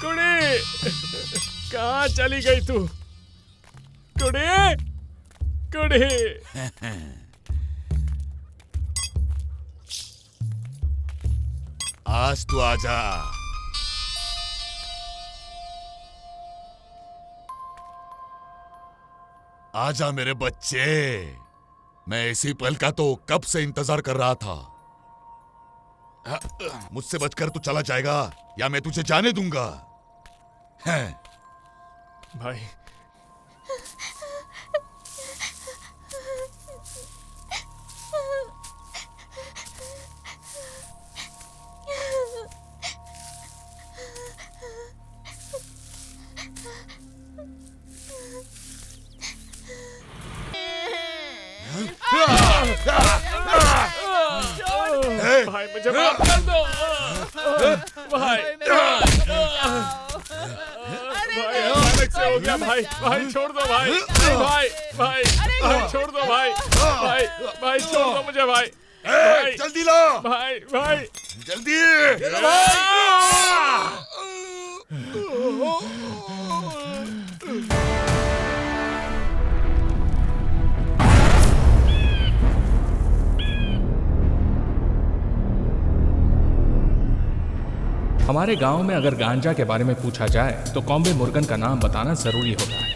कुड़ी, कहाँ चली गई तू? कुड़ी, कुड़ी। आज तू आजा। आजा मेरे बच्चे। मैं इसी पल का तो कब से इंतजार कर रहा था। मुझसे बचकर तू चला जाएगा या मैं तुझे जाने दूंगा? हैं? भाई, भाई मुझे माफ कर दो। भाई, भाई अचानक से हो गया भाई। भाई छोड़ दो भाई। भाई, भाई, भाई छोड़ दो भाई। भाई, भाई छोड़ दो मुझे भाई। भाई जल्दी ला। भाई, भाई जल्दी। हमारे गांव में अगर गांजा के बारे में पूछा जाए तो कॉम्बे मुर्गन का नाम बताना जरूरी होता है।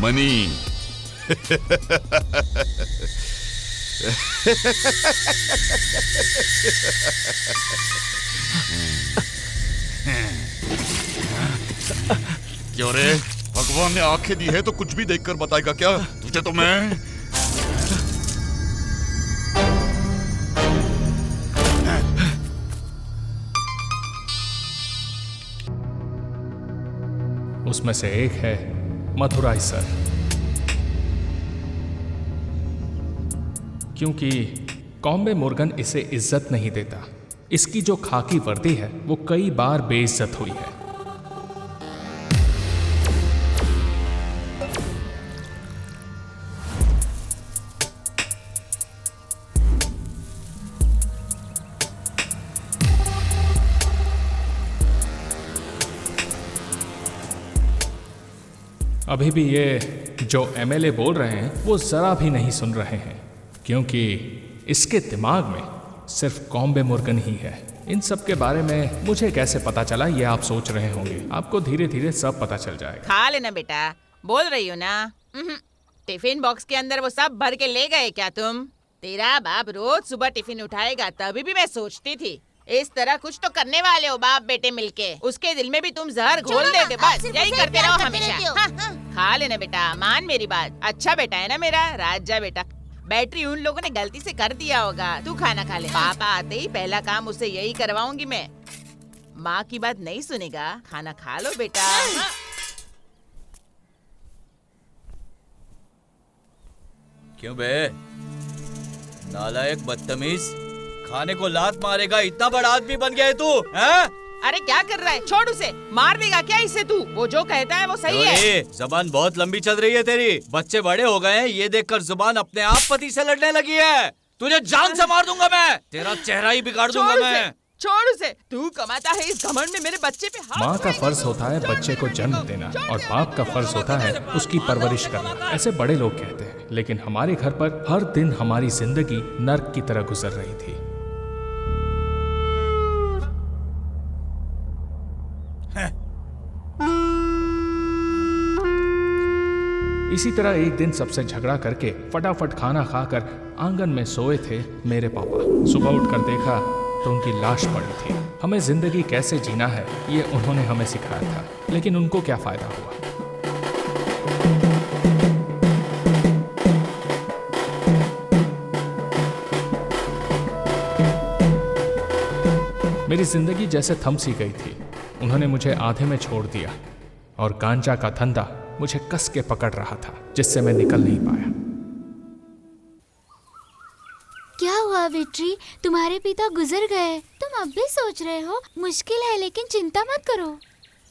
मनी। क्यों रे? भगवान ने आंखें दी है तो कुछ भी देखकर बताएगा क्या तुझे? तो मैं उसमें से एक है मथुराई सर। क्योंकि कॉम्बे मुर्गन इसे इज्जत नहीं देता। इसकी जो खाकी वर्दी है वो कई बार बेइज्जत हुई है। अभी भी ये जो एमएलए बोल रहे हैं वो जरा भी नहीं सुन रहे हैं, क्योंकि इसके दिमाग में सिर्फ कॉम्बे मुर्गन ही है। इन सब के बारे में मुझे कैसे पता चला ये आप सोच रहे होंगे। आपको धीरे धीरे सब पता चल जाएगा। खा लेना बेटा, बोल रही हो ना। टिफिन बॉक्स के अंदर वो सब भर के ले गए क्या तुम? तेरा बाप रोज सुबह टिफिन उठाएगा, तभी भी मैं सोचती थी इस तरह कुछ तो करने वाले हो बाप बेटे मिलके। उसके दिल में भी तुम जहर घोल देते, बस यही करते रहो हमेशा। हाँ, खा लेना बेटा, मान मेरी बात। अच्छा बेटा है ना मेरा राजा बेटा। बैटरी उन लोगों ने गलती से कर दिया होगा, तू खाना खा ले। पापा आते ही पहला काम उससे यही करवाऊंगी मैं। माँ की बात नहीं सुनेगा, खाना खा लो बेटा। क्यों बे नालायक बदतमीज, खाने को लात मारेगा? इतना बड़ा आदमी बन गया है तू, हैं? अरे क्या कर रहा है? छोड़ उसे, मार देगा क्या इससे तू? वो जो कहता है वो सही है। जबान बहुत लंबी चल रही है तेरी। बच्चे बड़े हो गए हैं, ये देखकर जुबान अपने आप पति से लड़ने लगी है। तुझे जान से मार दूंगा मैं, तेरा चेहरा ही बिगाड़ दूंगा मैं। छोड़ उसे, तू कमाता है इस घमंड में मेरे बच्चे पे हाथ। माँ का फर्ज होता है बच्चे को जन्म देना और बाप का फर्ज होता है उसकी परवरिश करना, ऐसे बड़े लोग कहते हैं। लेकिन हमारे घर पर हर दिन हमारी जिंदगी नर्क की तरह गुजर रही थी। इसी तरह एक दिन सबसे झगड़ा करके फटाफट खाना खाकर आंगन में सोए थे मेरे पापा। सुबह उठकर देखा तो उनकी लाश पड़ी थी। हमें जिंदगी कैसे जीना है ये उन्होंने हमें सिखाया था, लेकिन उनको क्या फायदा हुआ। मेरी जिंदगी जैसे थम सी गई थी। उन्होंने मुझे आधे में छोड़ दिया और गांजा का धंधा मुझे कस के पकड़ रहा था, जिससे मैं निकल नहीं पाया। क्या हुआ विक्ट्री, तुम्हारे पिता गुजर गए, तुम अब भी सोच रहे हो? मुश्किल है लेकिन चिंता मत करो।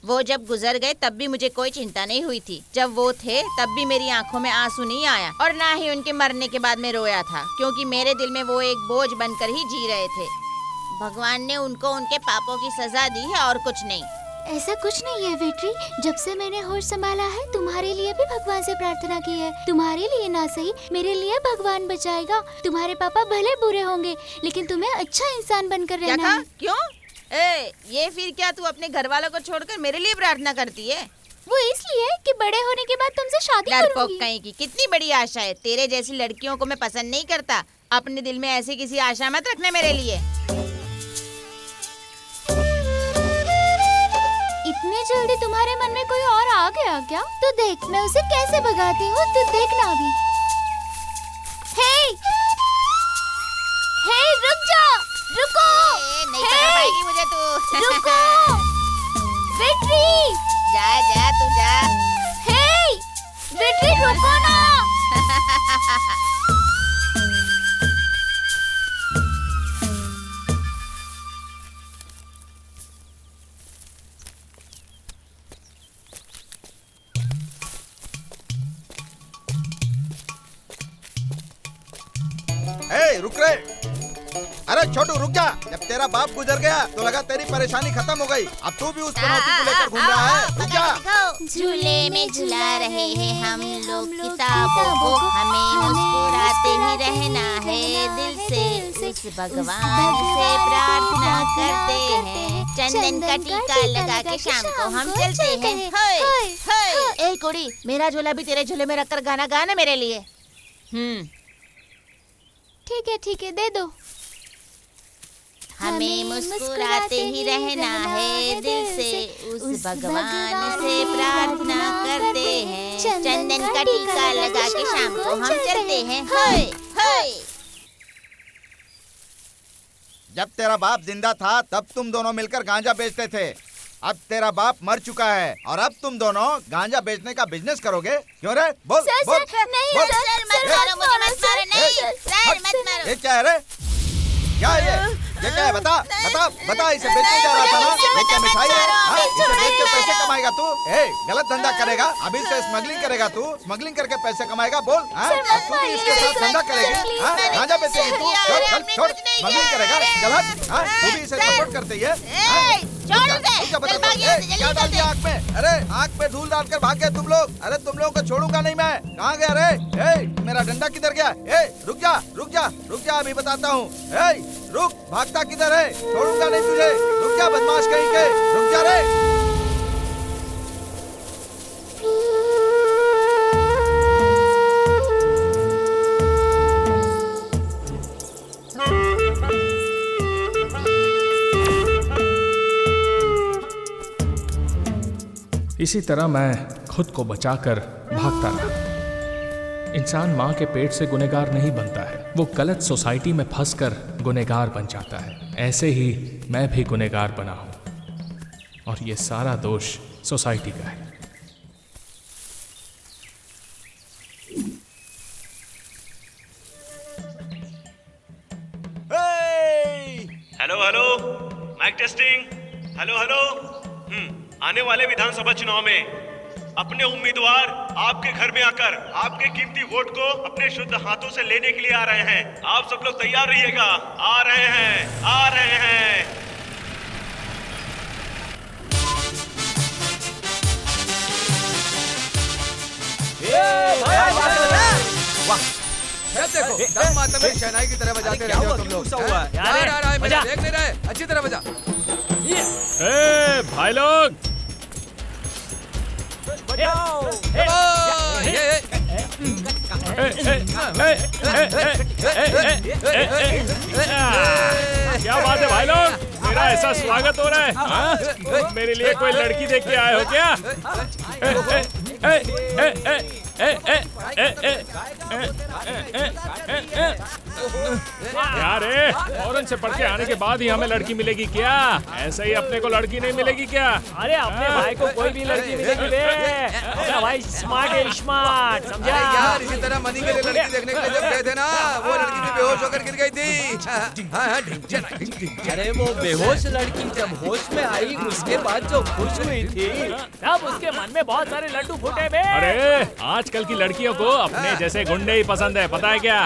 वो जब गुजर गए तब भी मुझे कोई चिंता नहीं हुई थी। जब वो थे तब भी मेरी आंखों में आंसू नहीं आया और ना ही उनके मरने के बाद मैं रोया था, क्योंकि मेरे दिल में वो एक बोझ बनकर ही जी रहे थे। भगवान ने उनको उनके पापों की सजा दी है और कुछ नहीं। ऐसा कुछ नहीं है विक्ट्री, जब से मैंने होश संभाला है तुम्हारे लिए भी भगवान से प्रार्थना की है। तुम्हारे लिए ना सही मेरे लिए भगवान बचाएगा। तुम्हारे पापा भले बुरे होंगे लेकिन तुम्हें अच्छा इंसान बनकर रहना है। क्यों? ये फिर क्या तू अपने घर वालों को छोड़कर मेरे लिए प्रार्थना करती है? वो इसलिए कि बड़े होने के बाद तुमसे शादी करूंगी। कहीं की कितनी बड़ी आशा है। तेरे जैसी लड़कियों को मैं पसंद नहीं करता। अपने दिल में ऐसी किसी आशा मत रखना मेरे लिए। इतनी जल्दी तुम्हारे मन में कोई और आ गया क्या? तो देख मैं उसे कैसे भगाती हूँ, तो देखना अभी। हे रुक जा, रुको। नहीं पकड़ पाएगी मुझे तू। रुको विक्ट्री, जा तू जा। हे विक्ट्री रुको ना। रुक रे। अरे छोटू रुक जा। जब तेरा बाप गुजर गया तो लगा तेरी परेशानी खत्म हो गई। अब तू भी उस चुनौती को लेकर घूम रहा है। रुक जा। झूले में झुला रहे हैं हम लोग किताबों को, हमें मुस्कुराते ही रहना है दिल से। उस भगवान से प्रार्थना करते हैं, चंदन का टीका लगा के शाम को हम चलते हैं। हाय ए कुड़ी, मेरा झोला भी तेरे झोले में रखकर गाना गाना मेरे लिए। ठीक है दे दो। हमें मुस्कुराते ही रहना है दिल से, उस भगवान से प्रार्थना करते हैं, चंदन का टीका लगा के शाम को हम चलते हैं। हाय जब तेरा बाप जिंदा था तब तुम दोनों मिलकर गांजा बेचते थे। अब तेरा बाप मर चुका है और अब तुम दोनों गांजा बेचने का बिजनेस करोगे। क्यों रे? बोल सर, बोल सर, नहीं, बोल। सर, मत मारो, मुझे मत मारो, नहीं, सर, मत मारो। ये क्या है रे? क्या है ये क्या है? बता इसे बेचने जा रहा था ना? ये क्या मिठाई है? हाँ, इसे बेच के पैसे कमाएगा तू? गलत धंधा करेगा। अभी से स्मगलिंग करेगा तू। स्मगलिंग करके पैसे कमाएगा। बोल तू भी इसके साथ धंधा करेगी? गांजा बेचेगी तू? छोड़ स्मगलिंग करेगा। गलत तू भी इसे सपोर्ट करती है? क्या डाल दिया आँख में? अरे आँख में धूल डालकर भाग गए तुम लोग। अरे तुम लोगों को छोड़ूंगा नहीं मैं। कहाँ गया रे? मेरा डंडा किधर गया? रुक जा अभी बताता हूँ। रुक, भागता किधर है? छोड़ूंगा नहीं तुझे। रुक जा बदमाश कहीं के। रुक जा रे। इसी तरह मैं खुद को बचाकर भागता रहा। इंसान माँ के पेट से गुनहगार नहीं बनता है, वो गलत सोसाइटी में फंसकर गुनहगार बन जाता है। ऐसे ही मैं भी गुनहगार बना हूं और ये सारा दोष सोसाइटी का है। Hello mic testing. हेलो आने वाले विधानसभा चुनाव में अपने उम्मीदवार आपके घर में आकर आपके कीमती वोट को अपने शुद्ध हाथों से लेने के लिए आ रहे हैं। आप सब लोग तैयार रहिएगा। आ रहे हैं। वाह देखो, दम माता मेरी शहनाई की तरह बजाते रहते हो तुम लोग। देख ले रहे, अच्छी तरह बजा। भाई लोग, क्या बात है भाई लोग, मेरा ऐसा स्वागत हो रहा है। हाँ? मेरे लिए कोई लड़की देख के आए हो क्या? यार फौरन से पढ़ के आने के बाद ही हमें लड़की मिलेगी क्या? ऐसे ही अपने को लड़की नहीं मिलेगी क्या? अरे अपने भाई को कोई भी लड़की मिलेगी बे। अपना भाई स्मार्ट है, स्मार्ट, समझा? यार इसी तरह मनी के लिए लड़की देखने के लिए जब गए थे ना, वो लड़की भी बेहोश होकर गिर गई थी। अरे वो बेहोश लड़की जब होश में आई उसके बाद जो खुश हुई थी, तब उसके मन में बहुत सारे लड्डू फूटे बे। अरे आजकल की लड़कियों को अपने जैसे गुंडे ही पसंद है, पता है क्या?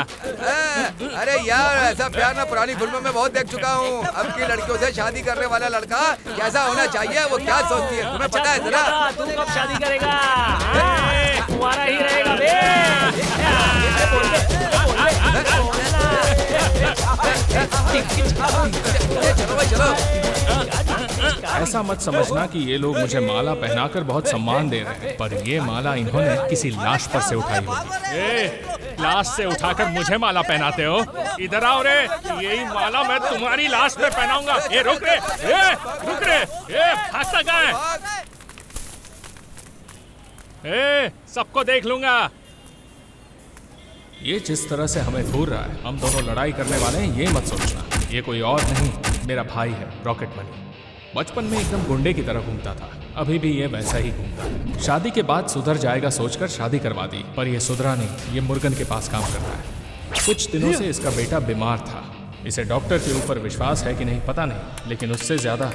अरे यार ऐसा प्यार मैं पुरानी फिल्मों में बहुत देख चुका हूँ। अब की लड़कियों से शादी करने वाला लड़का कैसा होना चाहिए वो क्या सोचती है तुम्हें पता है जरा? तू कब शादी करेगा? तुम्हारा ही रहेगा बे। चलो भाई चलो। ऐसा मत समझना कि ये लोग मुझे माला पहनाकर बहुत सम्मान दे रहे हैं, पर ये माला इन्होंने किसी लाश पर से उठाई होगी। लाश से उठाकर मुझे माला पहनाते हो? इधर आओ रे, यही माला मैं तुम्हारी लाश में पहनाऊंगा। ये रुक रे, रुक रे, भागता कहाँ है? सबको देख लूंगा। ये जिस तरह से हमें घूर रहा है, हम दोनों लड़ाई करने वाले हैं, ये मत सोचना। ये कोई और नहीं, मेरा भाई है रॉकेट मनी। बचपन में एकदम गुंडे की तरह घूमता था, अभी भी ये वैसा ही घूमता है। शादी के बाद सुधर जाएगा सोचकर शादी करवा दी, पर ये सुधरा नहीं। ये मुर्गन के पास काम कर रहा है। कुछ दिनों से इसका बेटा बीमार था। इसे डॉक्टर के ऊपर विश्वास है कि नहीं पता नहीं, लेकिन उससे ज्यादा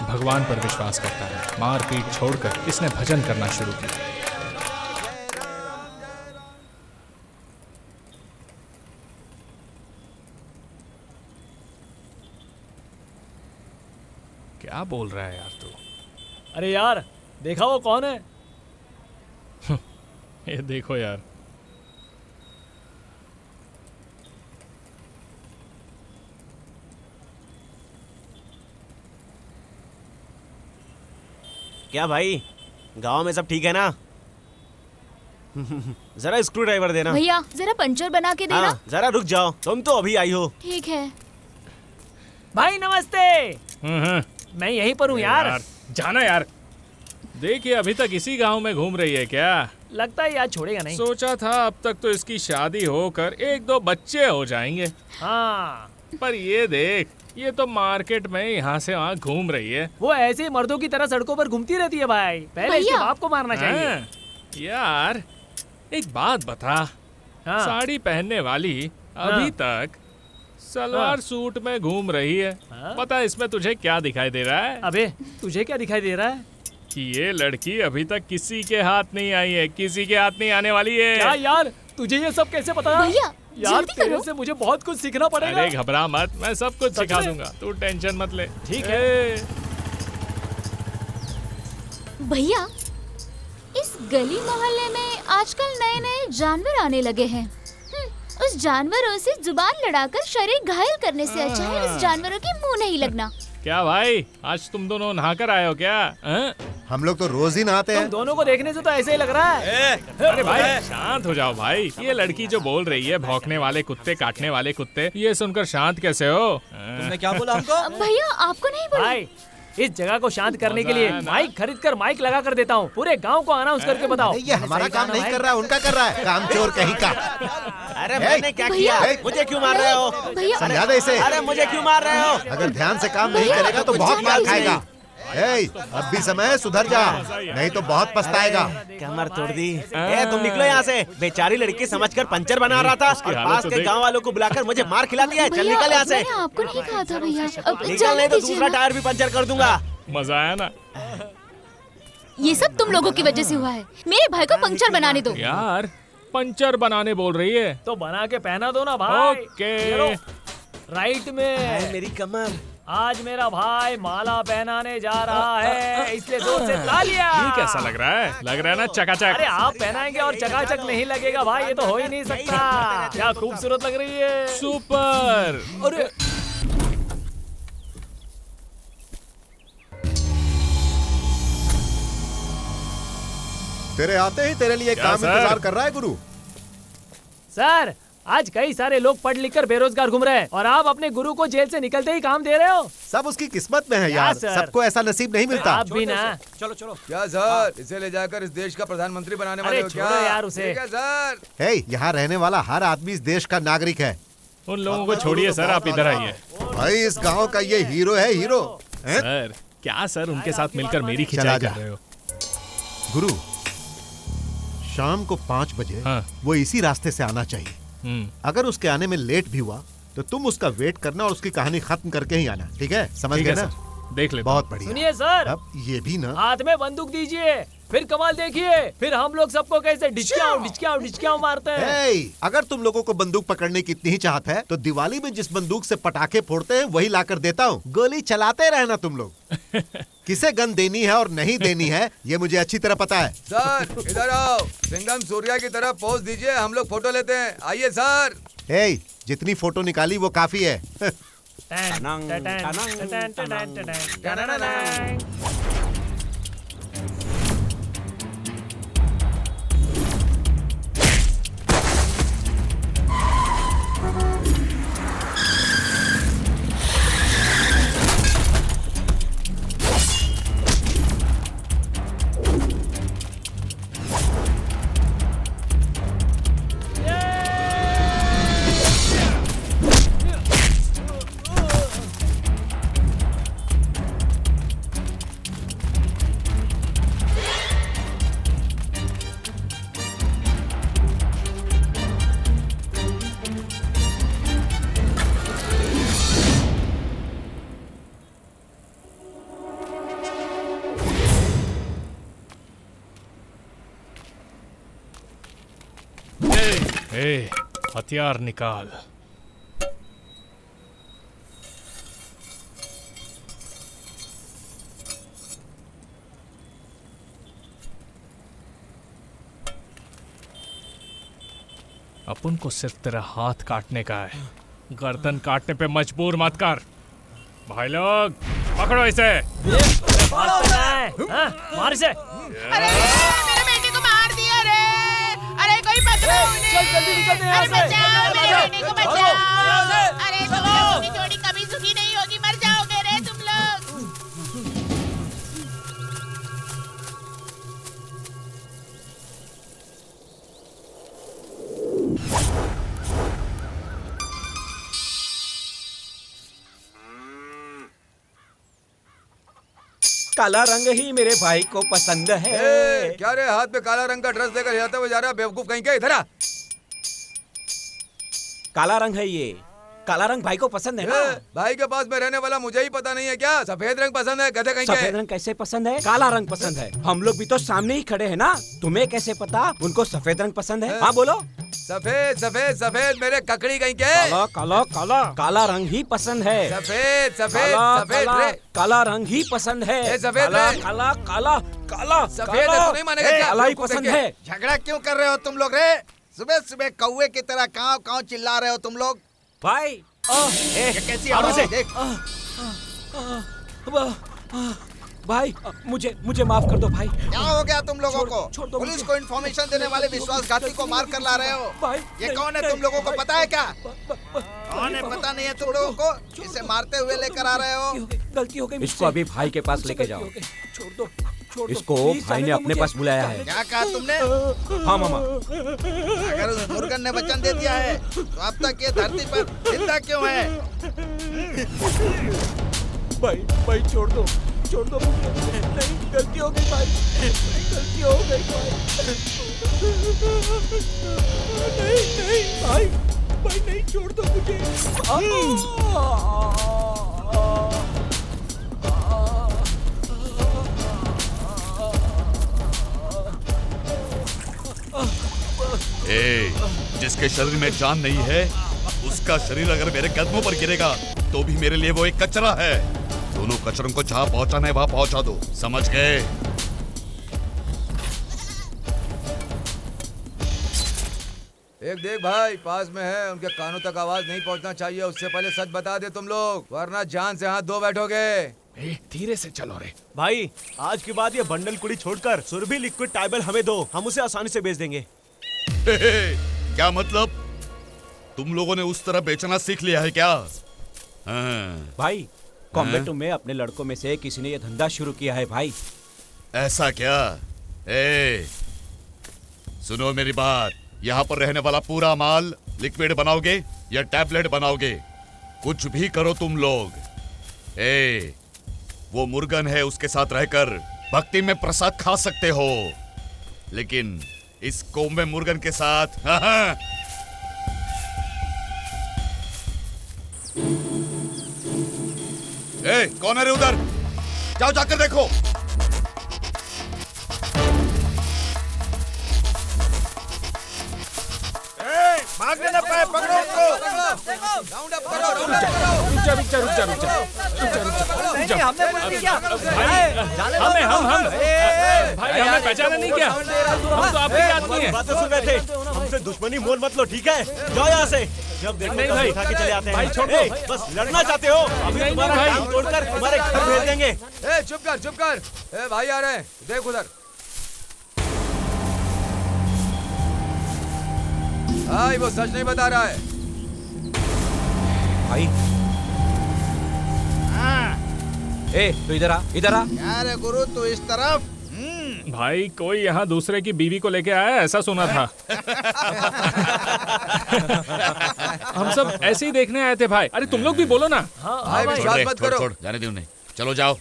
भगवान पर विश्वास करता है। मार पीट छोड़कर इसने भजन करना शुरू किया। क्या बोल रहा है यार तू? अरे यार देखा वो कौन है? ये देखो यार, क्या भाई, गांव में सब ठीक है ना? जरा स्क्रू ड्राइवर देना। भैया जरा पंचर बना के देना। हाँ, जरा रुक जाओ, तुम तो अभी आई हो। ठीक है। भाई नमस्ते। मैं यहीं पर हूँ यार। जाना यार। देखिए अभी तक इसी गांव में घूम रही है क्या? लगता है यार छोड़ेगा नहीं। सोचा था अब तक तो इसकी शादी होकर 1-2 बच्चे हो जाएंगे, हाँ पर ये देख, ये तो मार्केट में यहाँ से वहाँ घूम रही है। वो ऐसे ही मर्दों की तरह सड़कों पर घूमती रहती है भाई। पहले इसके भैया। बाप को मारना चाहिए। हाँ, यार एक बात बता, हाँ। साड़ी पहनने वाली अभी तक सलवार सूट में घूम रही है। हाँ। पता है इसमें तुझे क्या दिखाई दे रहा है? अबे तुझे क्या दिखाई दे रहा है? कि ये लड़की अभी तक किसी के हाथ नहीं आई है, किसी के हाथ नहीं आने वाली है। क्या यार तुझे ये सब कैसे पता? भैया यार जल्दी तेरे करो। से मुझे बहुत कुछ सीखना पड़ेगा। अरे घबरा मत, मैं सब कुछ सच सिखा में? दूंगा, तू टेंशन मत ले। ठीक है। भैया इस गली मोहल्ले में आजकल नए नए जानवर आने लगे हैं। उस जानवरों से जुबान लड़ाकर शरीर घायल करने से अच्छा है उस जानवरों के मुंह नहीं लगना। क्या भाई, आज तुम दोनों नहाकर आए हो क्या? हाँ? हम लोग तो रोज ही नहाते तुम हैं। दोनों को देखने से तो ऐसे ही लग रहा है। अरे भाई शांत हो जाओ भाई। ये लड़की जो बोल रही है भौंकने वाले कुत्ते, काटने वाले कुत्ते, ये सुनकर शांत कैसे हो? तुमने क्या बोला हमको? भैया आपको नहीं बोला। भाई इस जगह को शांत करने के लिए मजा है ना? माइक खरीद कर माइक लगा कर देता हूँ। पूरे गांव को अनाउंस करके बताओ। ये हमारा काम नहीं कर रहा है, उनका कर रहा है। काम चोर कहीं का। अरे मैंने क्या भैया। किया? मुझे क्यों मार रहे हो? भैया समझा दे इसे। अरे मुझे क्यों मार रहे हो? अगर ध्यान से काम नहीं करेगा तो बहुत मार खाएगा। अब भी समय है, सुधर जा, नहीं तो बहुत पछताएगा। कमर तोड़ दी। तुम निकलो यहाँ से। बेचारी लड़की समझकर पंचर बना रहा था और हालत पास तो के देख। गांव वालों को बुलाकर मुझे मार खिला दिया है। चल भैया, निकल यहाँ से। मैंने आपको नहीं कहा था भैया। अब निकल जाने नहीं तो दीजिए दूसरा ना। टायर भी पंचर कर दूंगा। मजा आया ना? ये सब तुम लोगों की वजह से हुआ है। मेरे भाई को पंक्चर बनाने दो। यार पंचर बनाने बोल रही है। तो बना के पहना दो ना भाई। ओके। चलो, राइट में। मेरी कमर। आज मेरा भाई माला पहनाने जा रहा है, इसलिए जोर से ला लिया। ये कैसा लग रहा है? लग रहा है ना चकाचक? अरे आप पहनाएंगे और चकाचक नहीं लगेगा भाई, ये तो हो ही नहीं सकता। क्या खूबसूरत लग रही है। सुपर। अरे तेरे आते ही तेरे लिए क्या काम सर? इंतजार कर रहा है गुरु। सर, आज कई सारे लोग पढ़ लिख कर बेरोजगार घूम रहे हैं और आप अपने गुरु को जेल से निकलते ही काम दे रहे हो। सब उसकी किस्मत में है यार, सर। सबको ऐसा नसीब नहीं मिलता। आप भी ना। चलो चलो। क्या सर, इसे ले जाकर इस देश का प्रधानमंत्री बनाने वाले अरे हो क्या? छोड़ो यार उसे। ठीक है सर। हे, यहाँ रहने वाला हर आदमी इस देश का नागरिक है। उन लोगों को छोड़िए सर, आप इधर आइए। भाई इस गांव का ये हीरो है, हीरो। हैं? सर क्या सर उनके साथ मिलकर मेरी चला खिंचाई जा। कर रहे हो? गुरु, शाम को 5 बजे हाँ। वो इसी रास्ते से आना चाहिए। अगर उसके आने में लेट भी हुआ तो तुम उसका वेट करना और उसकी कहानी खत्म करके ही आना, ठीक है? समझ ठीक गए है ना? सर, देख ले। बहुत बढ़िया। सुनिए सर, अब ये भी ना। हाथ में बंदूक दीजिए, फिर कमाल देखिए, फिर हम लोग सबको कैसे डिचकियाओ मारते हैं। हे, अगर तुम लोगों को बंदूक पकड़ने की इतनी ही चाहत है तो दिवाली में जिस बंदूक से पटाखे फोड़ते हैं वही लाकर देता हूँ। गोली चलाते रहना तुम लोग। किसे गन देनी है और नहीं देनी है ये मुझे अच्छी तरह पता है। सर इधर आओ, सिंघम सूर्या की तरह पोज दीजिए, हम लोग फोटो लेते हैं। आइए सर। हे, जितनी फोटो निकाली वो काफी है। ए, हथियार निकाल। अपन को सिर्फ तेरा हाथ काटने का है, गर्दन काटने पे मजबूर मत कर। भाई लोग पकड़ो इसे। मार इसे। अरे मेरे बेटे को मार दिया रे। अरे कोई पकड़ो उन्हें। चल जल्दी निकलते हैं यहाँ अरे से। बचाओ मेरे बेटे को बचाओ। अरे तुम लोगों की जोड़ी कभी सुखी नहीं होगी, मर जाओगे रे तुम लोग। काला रंग ही मेरे भाई को पसंद है। ए, क्या रे, हाथ में काला रंग का ड्रेस लेकर जाते हुए जा रहा है बेवकूफ कहीं के? इधर आ। काला रंग है ये, काला रंग भाई को पसंद है ना? भाई के पास में रहने वाला मुझे ही पता नहीं है क्या? सफेद रंग पसंद है, गधे कहीं के? सफेद रंग कैसे पसंद है? काला रंग पसंद है। हम लोग भी तो सामने ही खड़े हैं ना, तुम्हें कैसे पता उनको सफेद रंग पसंद है? हाँ बोलो। सफेद सफेद सफेद मेरे ककड़ी कहीं के? काला काला काला काला रंग ही पसंद है। सफेद सफेद काला सफेद काला रे। काला रंग ही पसंद है। ए, सफेद काला रे। काला काला काला सफेद है तो नहीं मानेगा क्या? काला ही बेवकूफ पसंद कहीं है। के? झगड़ा क्यों कर रहे हो तुम लोग रे? सुबह सुबह कौवे की तरह काव काव चिल्ला रहे हो तुम लोग। भाई ये कैसी आवाज है? देख भाई मुझे माफ कर दो भाई। क्या हो गया तुम लोगों छोड़ को? दो पुलिस मुझे। को इन्फॉर्मेशन देने वाले विश्वासघाती को मार कर ला रहे हो। भाई ये कौन है तुम लोगों को पता है क्या? कौन है पता नहीं है तुम लोगों को? इसे मारते हुए लेकर आ रहे हो। गलती हो गई। इसको अभी भाई के पास लेके जाओ। छोड़ दो इसको, भाई ने अपने पास बुलाया है। क्या कहा तुमने? हाँ मामा। अगर उस मुर्गन ने वचन दे दिया है तो अब तक ये धरती पर जिंदा क्यों है? भाई छोड़ दो मुझे। नहीं, गलती हो गई भाई, गलती हो गई भाई। नहीं भाई नहीं, छोड़ दो मुझे। ए, जिसके शरीर में जान नहीं है उसका शरीर अगर मेरे कदमों पर गिरेगा तो भी मेरे लिए वो एक कचरा है। दोनों कचरों को जहां पहुंचाना है वहां पहुंचा दो, समझ गए? एक देख भाई, पास में है, उनके कानों तक आवाज नहीं पहुंचना चाहिए। उससे पहले सच बता दे तुम लोग, वरना जान से हाथ धो बैठोगे। धीरे से चलो रे भाई। आज के बाद ये बंडल कुड़ी छोड़कर सुरभि लिक्विड टाइबल हमें दो, हम उसे आसानी से बेच देंगे। क्या मतलब? तुम लोगों ने उस तरह बेचना सीख लिया है क्या? हाँ। भाई कॉम्बेटो में अपने लड़कों में से किसी ने ये धंधा शुरू किया है भाई। ऐसा क्या? सुनो मेरी बात, यहाँ पर रहने वाला पूरा माल लिक्विड बनाओगे या टैबलेट बनाओगे? कुछ भी करो तुम लोग। वो मुर्गन है, उसके साथ रहकर भक्ति में प्रसाद खा सकते हो, लेकिन इस कोम्बे मुर्गन के साथ कौन है रे उधर? जाओ जाकर देखो। भागने न पाए, पकड़ो उसको। राउंड अप करो, राउंड अप करो। रुक जा हमने कुछ नहीं किया भाई, हमें पहचाना नहीं क्या? हम तो आपके आदमी हैं। बातें सुन रहे थे। हमसे दुश्मनी मोल मत लो, ठीक है? जाओ यहाँ से। जब देखो नहीं भाई, उठा के चले आते हैं। भाई छोड़ दो। बस लड़ना चाहते हो? अभी तुम्हारा काम तोड़कर तुम्हारे घर भेज देंगे। चुप कर, चुप कर। भाई आ रहे हैं, देख उधर। भाई वो सच नहीं बता रहा है। भाई तू इधर आ, इधर आ। क्या रे गुरु, तू इस तरफ? भाई कोई यहाँ दूसरे की बीवी को लेके आया, ऐसा सुना था। हम सब ऐसे ही देखने आए थे भाई। अरे तुम लोग भी बोलो ना। भाई विश्वास मत करो। छोड़, जाने दो उन्हें। चलो जाओ।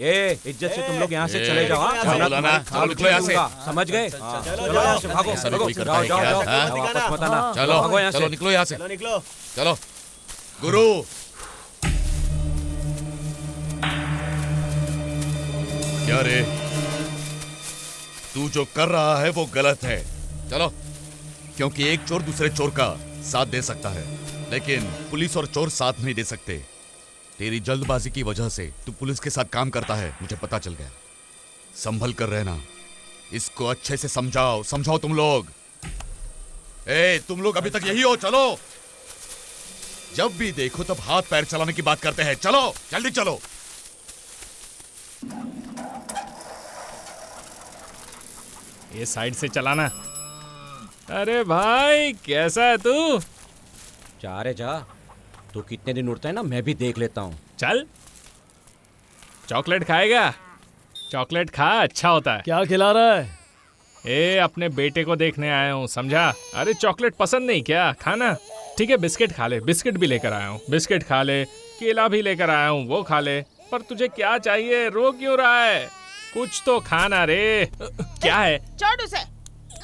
इज्जत से तुम लोग यहाँ से चले जाओ। चलो निकलो यहाँ से। समझ गए? चलो यहाँ से भागो, भागो, जाओ जाओ जाओ, वापस मत आना। चलो भागो यहाँ से। चलो निकलो यहाँ से। निकलो। चलो गुरु। क्या रे, तू जो कर रहा है वो गलत है। चलो, क्योंकि एक चोर दूसरे चोर का साथ दे सकता है, लेकिन पुलिस और चोर साथ नहीं दे सकते। तेरी जल्दबाजी की वजह से तू पुलिस के साथ काम करता है, मुझे पता चल गया। संभल कर रहना। इसको अच्छे से समझाओ तुम लोग। तुम लोग अभी तक यही हो? चलो, जब भी देखो तब हाथ पैर चलाने की बात करते हैं। चलो जल्दी चलो। ये साइड से चलाना। अरे भाई कैसा है तू? जा रे जा, तू कितने दिन उड़ता है ना, मैं भी देख लेता हूँ। चल, चॉकलेट खाएगा? चॉकलेट खा, अच्छा होता है। क्या खिला रहा है? अपने बेटे को देखने आया हूँ, समझा? अरे चॉकलेट पसंद नहीं क्या? खाना। ठीक है, बिस्किट खा ले। बिस्किट भी लेकर आया हूँ, बिस्किट खा ले। केला भी लेकर आया हूँ, वो खा ले। पर तुझे क्या चाहिए? रो क्यों रहा है? कुछ तो खाना रे। क्या है? छोड़ उसे।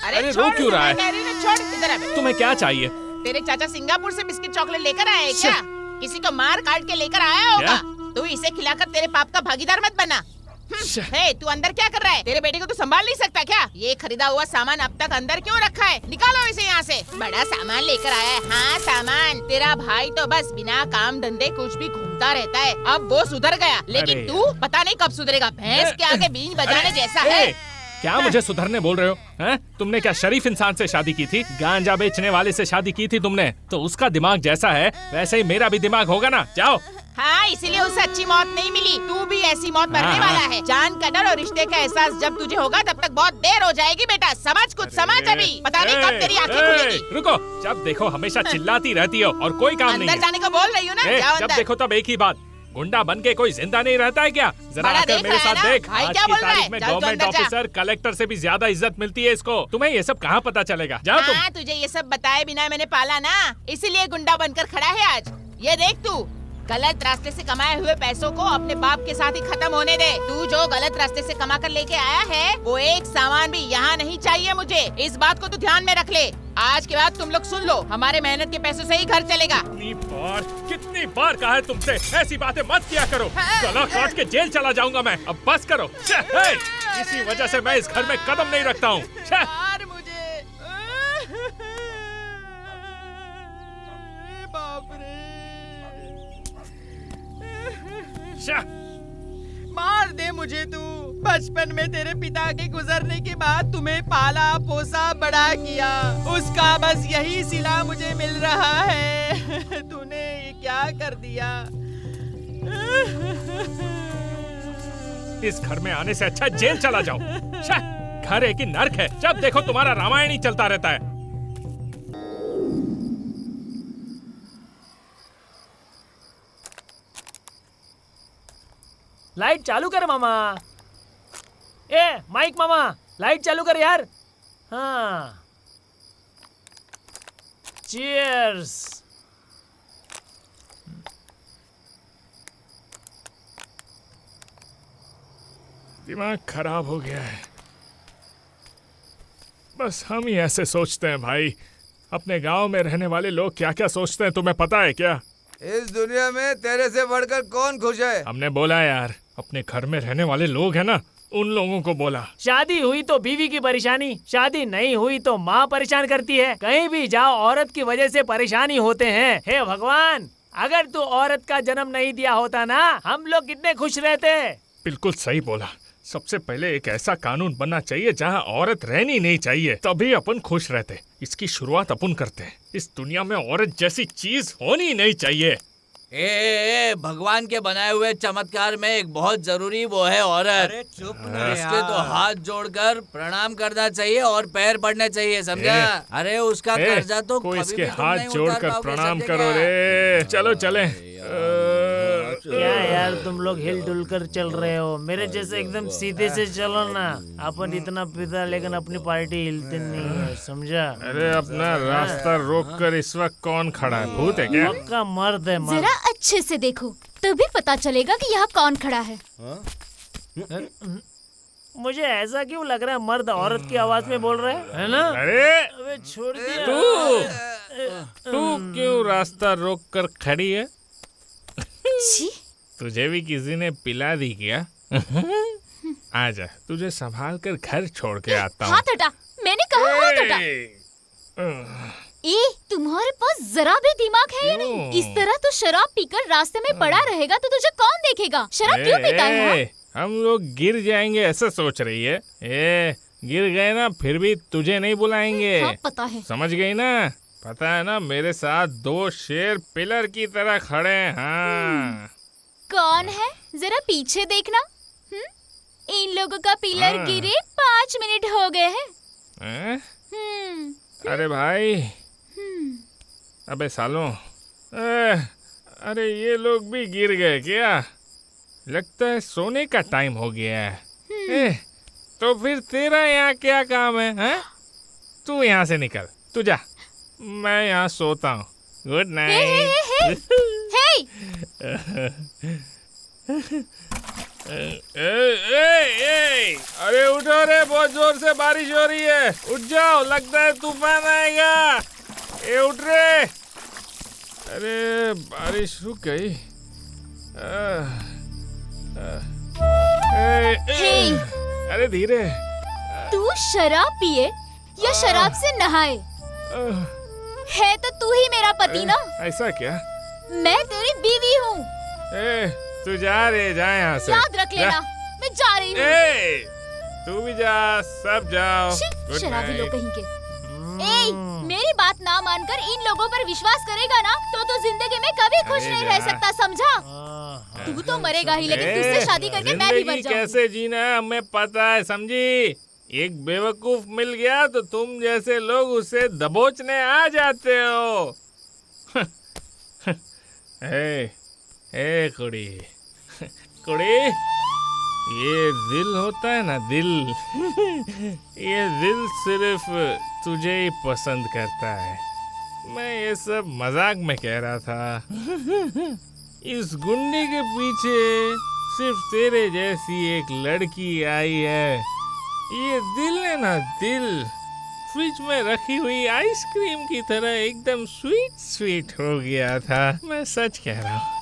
अरे रो क्यों रहा है? छोड़, इधर आ। तुम्हें क्या चाहिए? तेरे चाचा सिंगापुर से बिस्किट चॉकलेट लेकर आए क्या? किसी को मार काट के लेकर आया होगा। तू इसे खिलाकर तेरे पाप का भागीदार मत बना। तू अंदर क्या कर रहा है? तेरे बेटे को तू संभाल नहीं सकता क्या? ये खरीदा हुआ सामान अब तक अंदर क्यों रखा है? निकालो इसे यहाँ से। बड़ा सामान लेकर आया है। हाँ, सामान। तेरा भाई तो बस बिना काम धंधे कुछ भी घूमता रहता है। अब वो सुधर गया, लेकिन तू पता नहीं कब सुधरेगा। भैंस के आगे बीन बजाने जैसा है। क्या मुझे सुधरने बोल रहे हो? हैं? तुमने क्या शरीफ इंसान से शादी की थी? गांजा बेचने वाले से शादी की थी तुमने? तो उसका दिमाग जैसा है वैसे ही मेरा भी दिमाग होगा ना। जाओ। हाँ, इसीलिए उसे अच्छी मौत नहीं मिली। तू भी ऐसी मौत मरने वाला है। जान का डर और रिश्ते का एहसास जब तुझे होगा तब तक बहुत देर हो जाएगी बेटा। समझ कुछ, समझ अभी। पता नहीं कब तेरी आंखें खुलेगी। रुको, जब देखो हमेशा चिल्लाती रहती हो और कोई काम नहीं है। अंदर जाने को बोल रही हूँ ना, जाओ जब अंदर। देखो तब एक ही बात, गुंडा बन के कोई जिंदा नहीं रहता है क्या? जरा बड़ा आकर देख मेरे रहा है साथ ना? देख। भाई आज क्या की बोल रहा है? तारीख में चल तू गवर्नमेंट अंदर जा। ऑफिसर, कलेक्टर से भी ज्यादा इज्जत मिलती है इसको। तुम्हें ये सब कहाँ पता चलेगा? जाओ तुम। हाँ, तुझे ये सब बताए बिना मैंने पाला ना, इसीलिए गुंडा बनकर खड़ा है आज। ये देख, तू गलत रास्ते से कमाए हुए पैसों को अपने बाप के साथ ही खत्म होने दे। तू जो गलत रास्ते से कमा कर लेके आया है वो एक सामान भी यहाँ नहीं चाहिए मुझे। इस बात को तू ध्यान में रख ले। आज के बाद तुम लोग सुन लो, हमारे मेहनत के पैसों से ही घर चलेगा। कितनी बार कहा है तुमसे ऐसी बातें मत किया करो। गला काट के जेल चला जाऊंगा मैं। अब बस करो। इसी वजह से मैं इस घर में कदम नहीं रखता हूँ। बाप रे, मार दे मुझे तू। बचपन में तेरे पिता के गुजरने के बाद तुम्हें पाला पोसा बड़ा किया, उसका बस यही सिला मुझे मिल रहा है। तूने ये क्या कर दिया? इस घर में आने से अच्छा जेल चला जाओ। घर एक ही नर्क है, जब देखो तुम्हारा रामायण ही चलता रहता है। लाइट चालू कर मामा। ए माइक मामा, लाइट चालू कर यार। हाँ, चीयर्स। दिमाग खराब हो गया है। बस हम ही ऐसे सोचते हैं भाई। अपने गांव में रहने वाले लोग क्या क्या सोचते हैं तुम्हें पता है क्या? इस दुनिया में तेरे से बढ़कर कौन खुश है? हमने बोला यार, अपने घर में रहने वाले लोग हैं ना, उन लोगों को बोला। शादी हुई तो बीवी की परेशानी, शादी नहीं हुई तो माँ परेशान करती है। कहीं भी जाओ औरत की वजह से परेशानी होते हैं। हे भगवान, अगर तू औरत का जन्म नहीं दिया होता ना, हम लोग कितने खुश रहते। बिल्कुल सही बोला। सबसे पहले एक ऐसा कानून बनना चाहिए जहाँ औरत रहनी नहीं चाहिए, तभी अपन खुश रहते। इसकी शुरुआत अपन करते हैं। इस दुनिया में औरत जैसी चीज होनी नहीं चाहिए। ए, भगवान के बनाए हुए चमत्कार में एक बहुत जरूरी वो है औरत। अरे चुप उसके तो हाथ जोड़कर प्रणाम करना चाहिए और पैर पड़ने चाहिए, समझा? अरे उसका कर्जा तो कोई कभी इसके भी तुम हाथ नहीं जोड़कर उतार पाओगे, प्रणाम समझे करो क्या? रे। चलो चले। क्या यार तुम लोग हिल डुल कर चल रहे हो? मेरे जैसे एकदम सीधे से चलो ना। अपन इतना पिता लेकिन अपनी पार्टी हिलती नहीं है, समझा? अरे अपना रास्ता रोक कर इस वक्त कौन खड़ा है? भूत है क्या? पक्का मर्द है, मर्द। जरा अच्छे से देखो तभी पता चलेगा कि यहाँ कौन खड़ा है। मुझे ऐसा क्यों लग रहा है मर्द औरत की आवाज में बोल रहे हैं, है ना? अरे अबे छोड़ दिया। तू क्यों रास्ता रोक कर खड़ी है? छी, तुझे भी किसी ने पिला दी क्या? आजा, तुझे संभाल कर घर छोड़ के आता हूँ। हाथ हटा, मैंने कहा हाथ हटा। तुम्हारे पास जरा भी दिमाग है या नहीं? इस तरह तो शराब पीकर रास्ते में पड़ा रहेगा तो तुझे कौन देखेगा? शराब क्यों पीता है? हम लोग गिर जाएंगे ऐसा सोच रही है? गिर गए ना फिर भी तुझे नहीं बुलाएंगे। हाँ, पता है। समझ गई ना? पता है ना, मेरे साथ 2 शेर पिलर की तरह खड़े हैं। हाँ। कौन है? जरा पीछे देखना। इन लोगों का पिलर गिरे 5 मिनट हो गए हैं। अरे भाई, अबे सालों, अरे ये लोग भी गिर गए क्या? लगता है सोने का टाइम हो गया है। तो फिर तेरा यहाँ क्या काम है? हैं? तू यहाँ से निकल, तू जा। मैं यहाँ सोता हूँ। Good night. अरे उठो रे, बहुत जोर से बारिश हो रही है। उठ जाओ, लगता है तूफान आएगा। उठ रे। अरे बारिश रुक गई। अरे धीरे। तू शराब पिए या शराब से नहाए? है तो तू ही मेरा पति ना? ऐसा क्या? मैं तेरी बीवी हूँ। तू जा रे, जा यहाँ से। याद रख लेना, मैं जा रही हूँ। तू भी जा, सब जाओ। शराबी लोग कहीं के। मेरी बात ना मानकर इन लोगों पर विश्वास करेगा ना तो जिंदगी में कभी खुश नहीं रह सकता, समझा? तू तो मरेगा ही, लेकिन तुझसे शादी करके मैं भी मर जाऊंगी। कैसे जीना है हमें पता है, समझी? एक बेवकूफ मिल गया तो तुम जैसे लोग उसे दबोचने आ जाते हो। कुड़ी, कुड़ी, ये दिल होता है ना, दिल, ये दिल सिर्फ तुझे ही पसंद करता है। मैं ये सब मजाक में कह रहा था। इस गुंडे के पीछे सिर्फ तेरे जैसी एक लड़की आई है। ये दिल है ना, दिल फ्रिज में रखी हुई आइसक्रीम की तरह एकदम स्वीट स्वीट हो गया था। मैं सच कह रहा हूँ।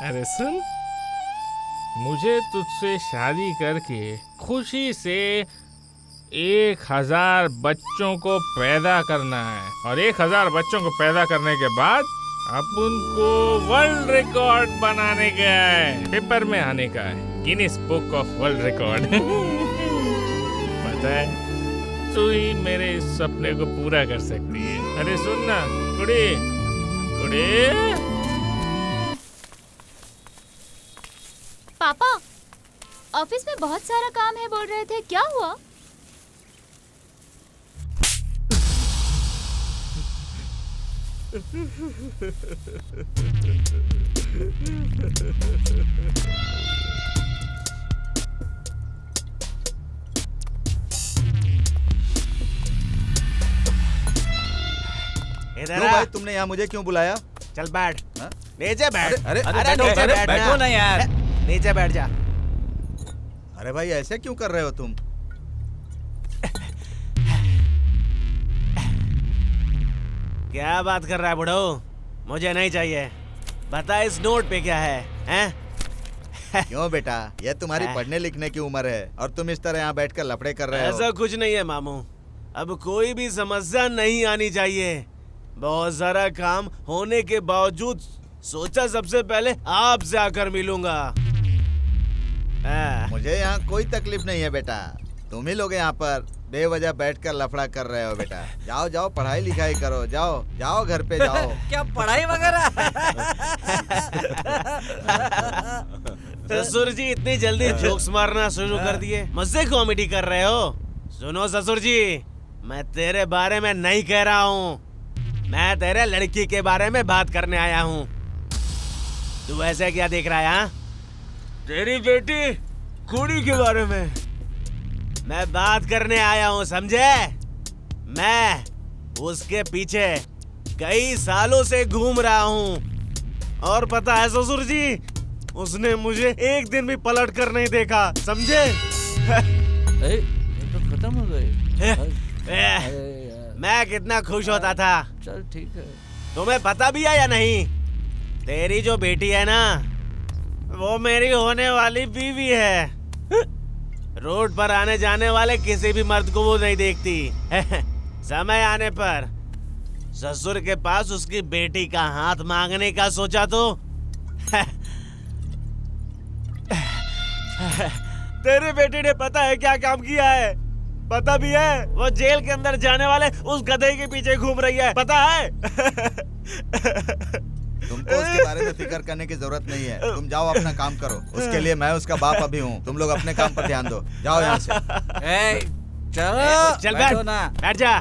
अरे सुन, मुझे तुझसे शादी करके खुशी से 1000 बच्चों को पैदा करना है, और 1000 बच्चों को पैदा करने के बाद अपन को वर्ल्ड रिकॉर्ड बनाने का है, पेपर में आने का है, Guinness book of world record. पता है, तू ही मेरे इस सपने को पूरा कर सकती है। अरे सुन ना कुड़ी, कुड़ी। पापा, ऑफिस में बहुत सारा काम है बोल रहे थे, क्या हुआ? क्यों भाई तुमने यहाँ मुझे क्यों बुलाया? चल बैठ। नीचे बैठ। अरे नीचे बैठ बैठो ना यार। नीचे बैठ जा। अरे भाई ऐसे क्यों कर रहे हो तुम? क्या बात कर रहा है बुढ़ो? मुझे नहीं चाहिए। बता इस नोट पे क्या है, हैं? क्यों बेटा, ये तुम्हारी पढ़ने लिखने की उम्र है और तुम इस तरह यहाँ बैठकर लफड़े कर रहे हो। ऐसा कुछ नहीं है मामू। अब कोई भी समस्या नहीं आनी चाहिए। बहुत सारा काम होने के बावजूद सोचा सबसे पहले आपसे आकर मिलूंगा। मुझे यहाँ कोई तकलीफ नहीं है बेटा। तुम ही लोग यहाँ पर बेवजह बैठकर लफड़ा कर रहे हो बेटा। जाओ जाओ पढ़ाई लिखाई करो। जाओ जाओ घर पे जाओ। क्या पढ़ाई वगैरह? ससुर जी इतनी जल्दी जोक्स मारना शुरू कर दिए? मुझसे कॉमेडी कर रहे हो? सुनो ससुर जी, मैं तेरे बारे में नहीं कह रहा हूँ। मैं तेरे लड़की के बारे में बात करने आया हूँ। तू ऐसे क्या देख रहा है? हाँ, तेरी बेटी कुड़ी के बारे में मैं बात करने आया हूँ, समझे? मैं उसके पीछे कई सालों से घूम रहा हूँ और पता है ससुर जी, उसने मुझे एक दिन भी पलट कर नहीं देखा, समझे? ये तो खत्म हो गए। मैं कितना खुश होता था। चल ठीक है। तुम्हें पता भी है या नहीं, तेरी जो बेटी है ना, वो मेरी होने वाली बीवी है। रोड पर आने जाने वाले किसी भी मर्द को वो नहीं देखती। समय आने पर ससुर के पास उसकी बेटी का हाथ मांगने का सोचा तो तेरी बेटी ने पता है क्या काम किया है? पता भी है? वो जेल के अंदर जाने वाले उस गधे के पीछे घूम रही है, पता है? तुमको उसके बारे में फिक्र करने की जरूरत नहीं है। तुम जाओ अपना काम करो। उसके लिए मैं उसका बाप अभी हूँ। तुम लोग अपने काम पर ध्यान दो। जाओ यहाँ से। चलो चल बैठो ना। बैठ जा।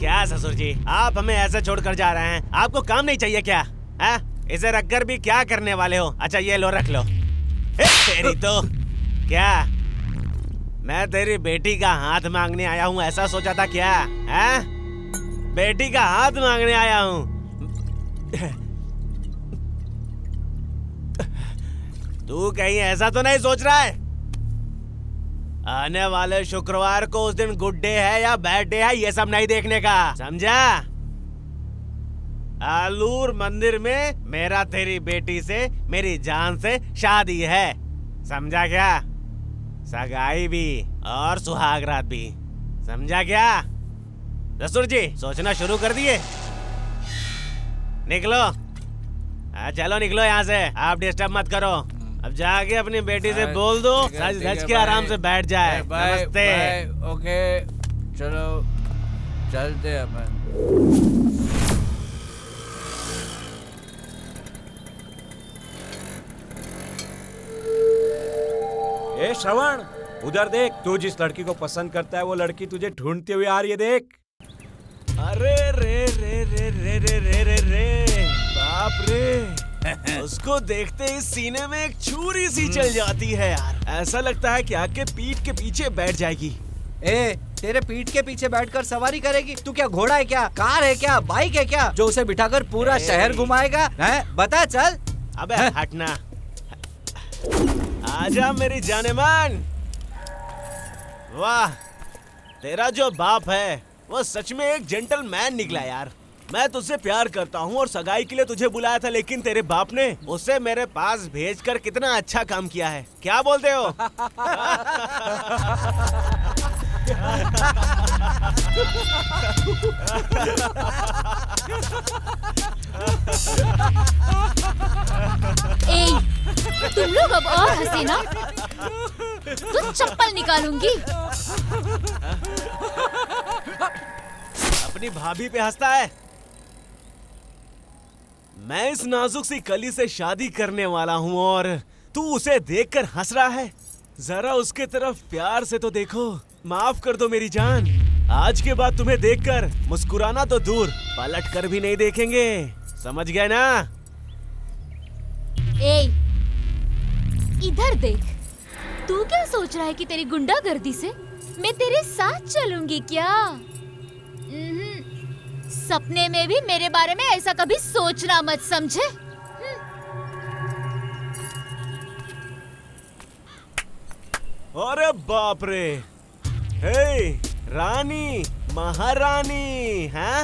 क्या ससुर जी, आप हमें ऐसे छोड़कर जा रहे हैं? आपको काम नहीं चाहिए क्या? है? इसे रखकर भी क्या करने वाले हो? अच्छा ये लो, रख लो। तेरी तो क्या, मैं तेरी बेटी का हाथ मांगने आया हूँ ऐसा सोचा था क्या? है? बेटी का हाथ मांगने आया हूँ। तू कहीं ऐसा तो नहीं सोच रहा है आने वाले शुक्रवार को उस दिन गुड डे है या बैड डे है ये सब नहीं देखने का, समझा? आलूर मंदिर में मेरा तेरी बेटी से, मेरी जान से शादी है, समझा क्या? सगाई भी और सुहागरात भी, समझा क्या? ससुर जी सोचना शुरू कर दिए? निकलो। चलो निकलो यहाँ से, आप डिस्टर्ब मत करो। अब जाके अपनी बेटी से बोल दो सज धज के आराम से बैठ जाए। नमस्ते। ओके चलो चलते अपन। ए श्रवण, उधर देख। तू जिस लड़की को पसंद करता है वो लड़की तुझे ढूंढती हुई आ रही है, देख। अरे रे रे रे रे रे रे रे रे, बाप रे। उसको देखते ही सीने में एक छुरी सी चल जाती है यार। ऐसा लगता है कि आके पीठ के पीछे बैठ जाएगी। ए, तेरे पीठ के पीछे बैठकर सवारी करेगी? तू क्या घोड़ा है क्या, कार है क्या, बाइक है क्या, जो उसे बिठाकर पूरा शहर घुमाएगा? हैं? बता चल। अबे हटना। आजा मेरी जानेमान। वाह, तेरा जो बाप है वो सच में एक जेंटलमैन निकला यार। मैं तुझसे प्यार करता हूँ और सगाई के लिए तुझे बुलाया था, लेकिन तेरे बाप ने उसे मेरे पास भेजकर कितना अच्छा काम किया है। क्या बोलते हो? ए, तुम लोग अब और हंसे ना तो चप्पल निकालूंगी। अपनी भाभी पे हंसता है। मैं इस नाजुक सी कली से शादी करने वाला हूँ और तू उसे देखकर हंस रहा है। जरा उसके तरफ प्यार से तो देखो। माफ कर दो मेरी जान। आज के बाद तुम्हें देखकर मुस्कुराना तो दूर, पलट कर भी नहीं देखेंगे, समझ गए ना? ए, इधर देख। तू क्या सोच रहा है कि तेरी गुंडागर्दी से मैं तेरे साथ चलूंगी क्या? सपने में भी मेरे बारे में ऐसा कभी सोचना मत, समझे? अरे बाप रे! हे रानी, महारानी, हैं?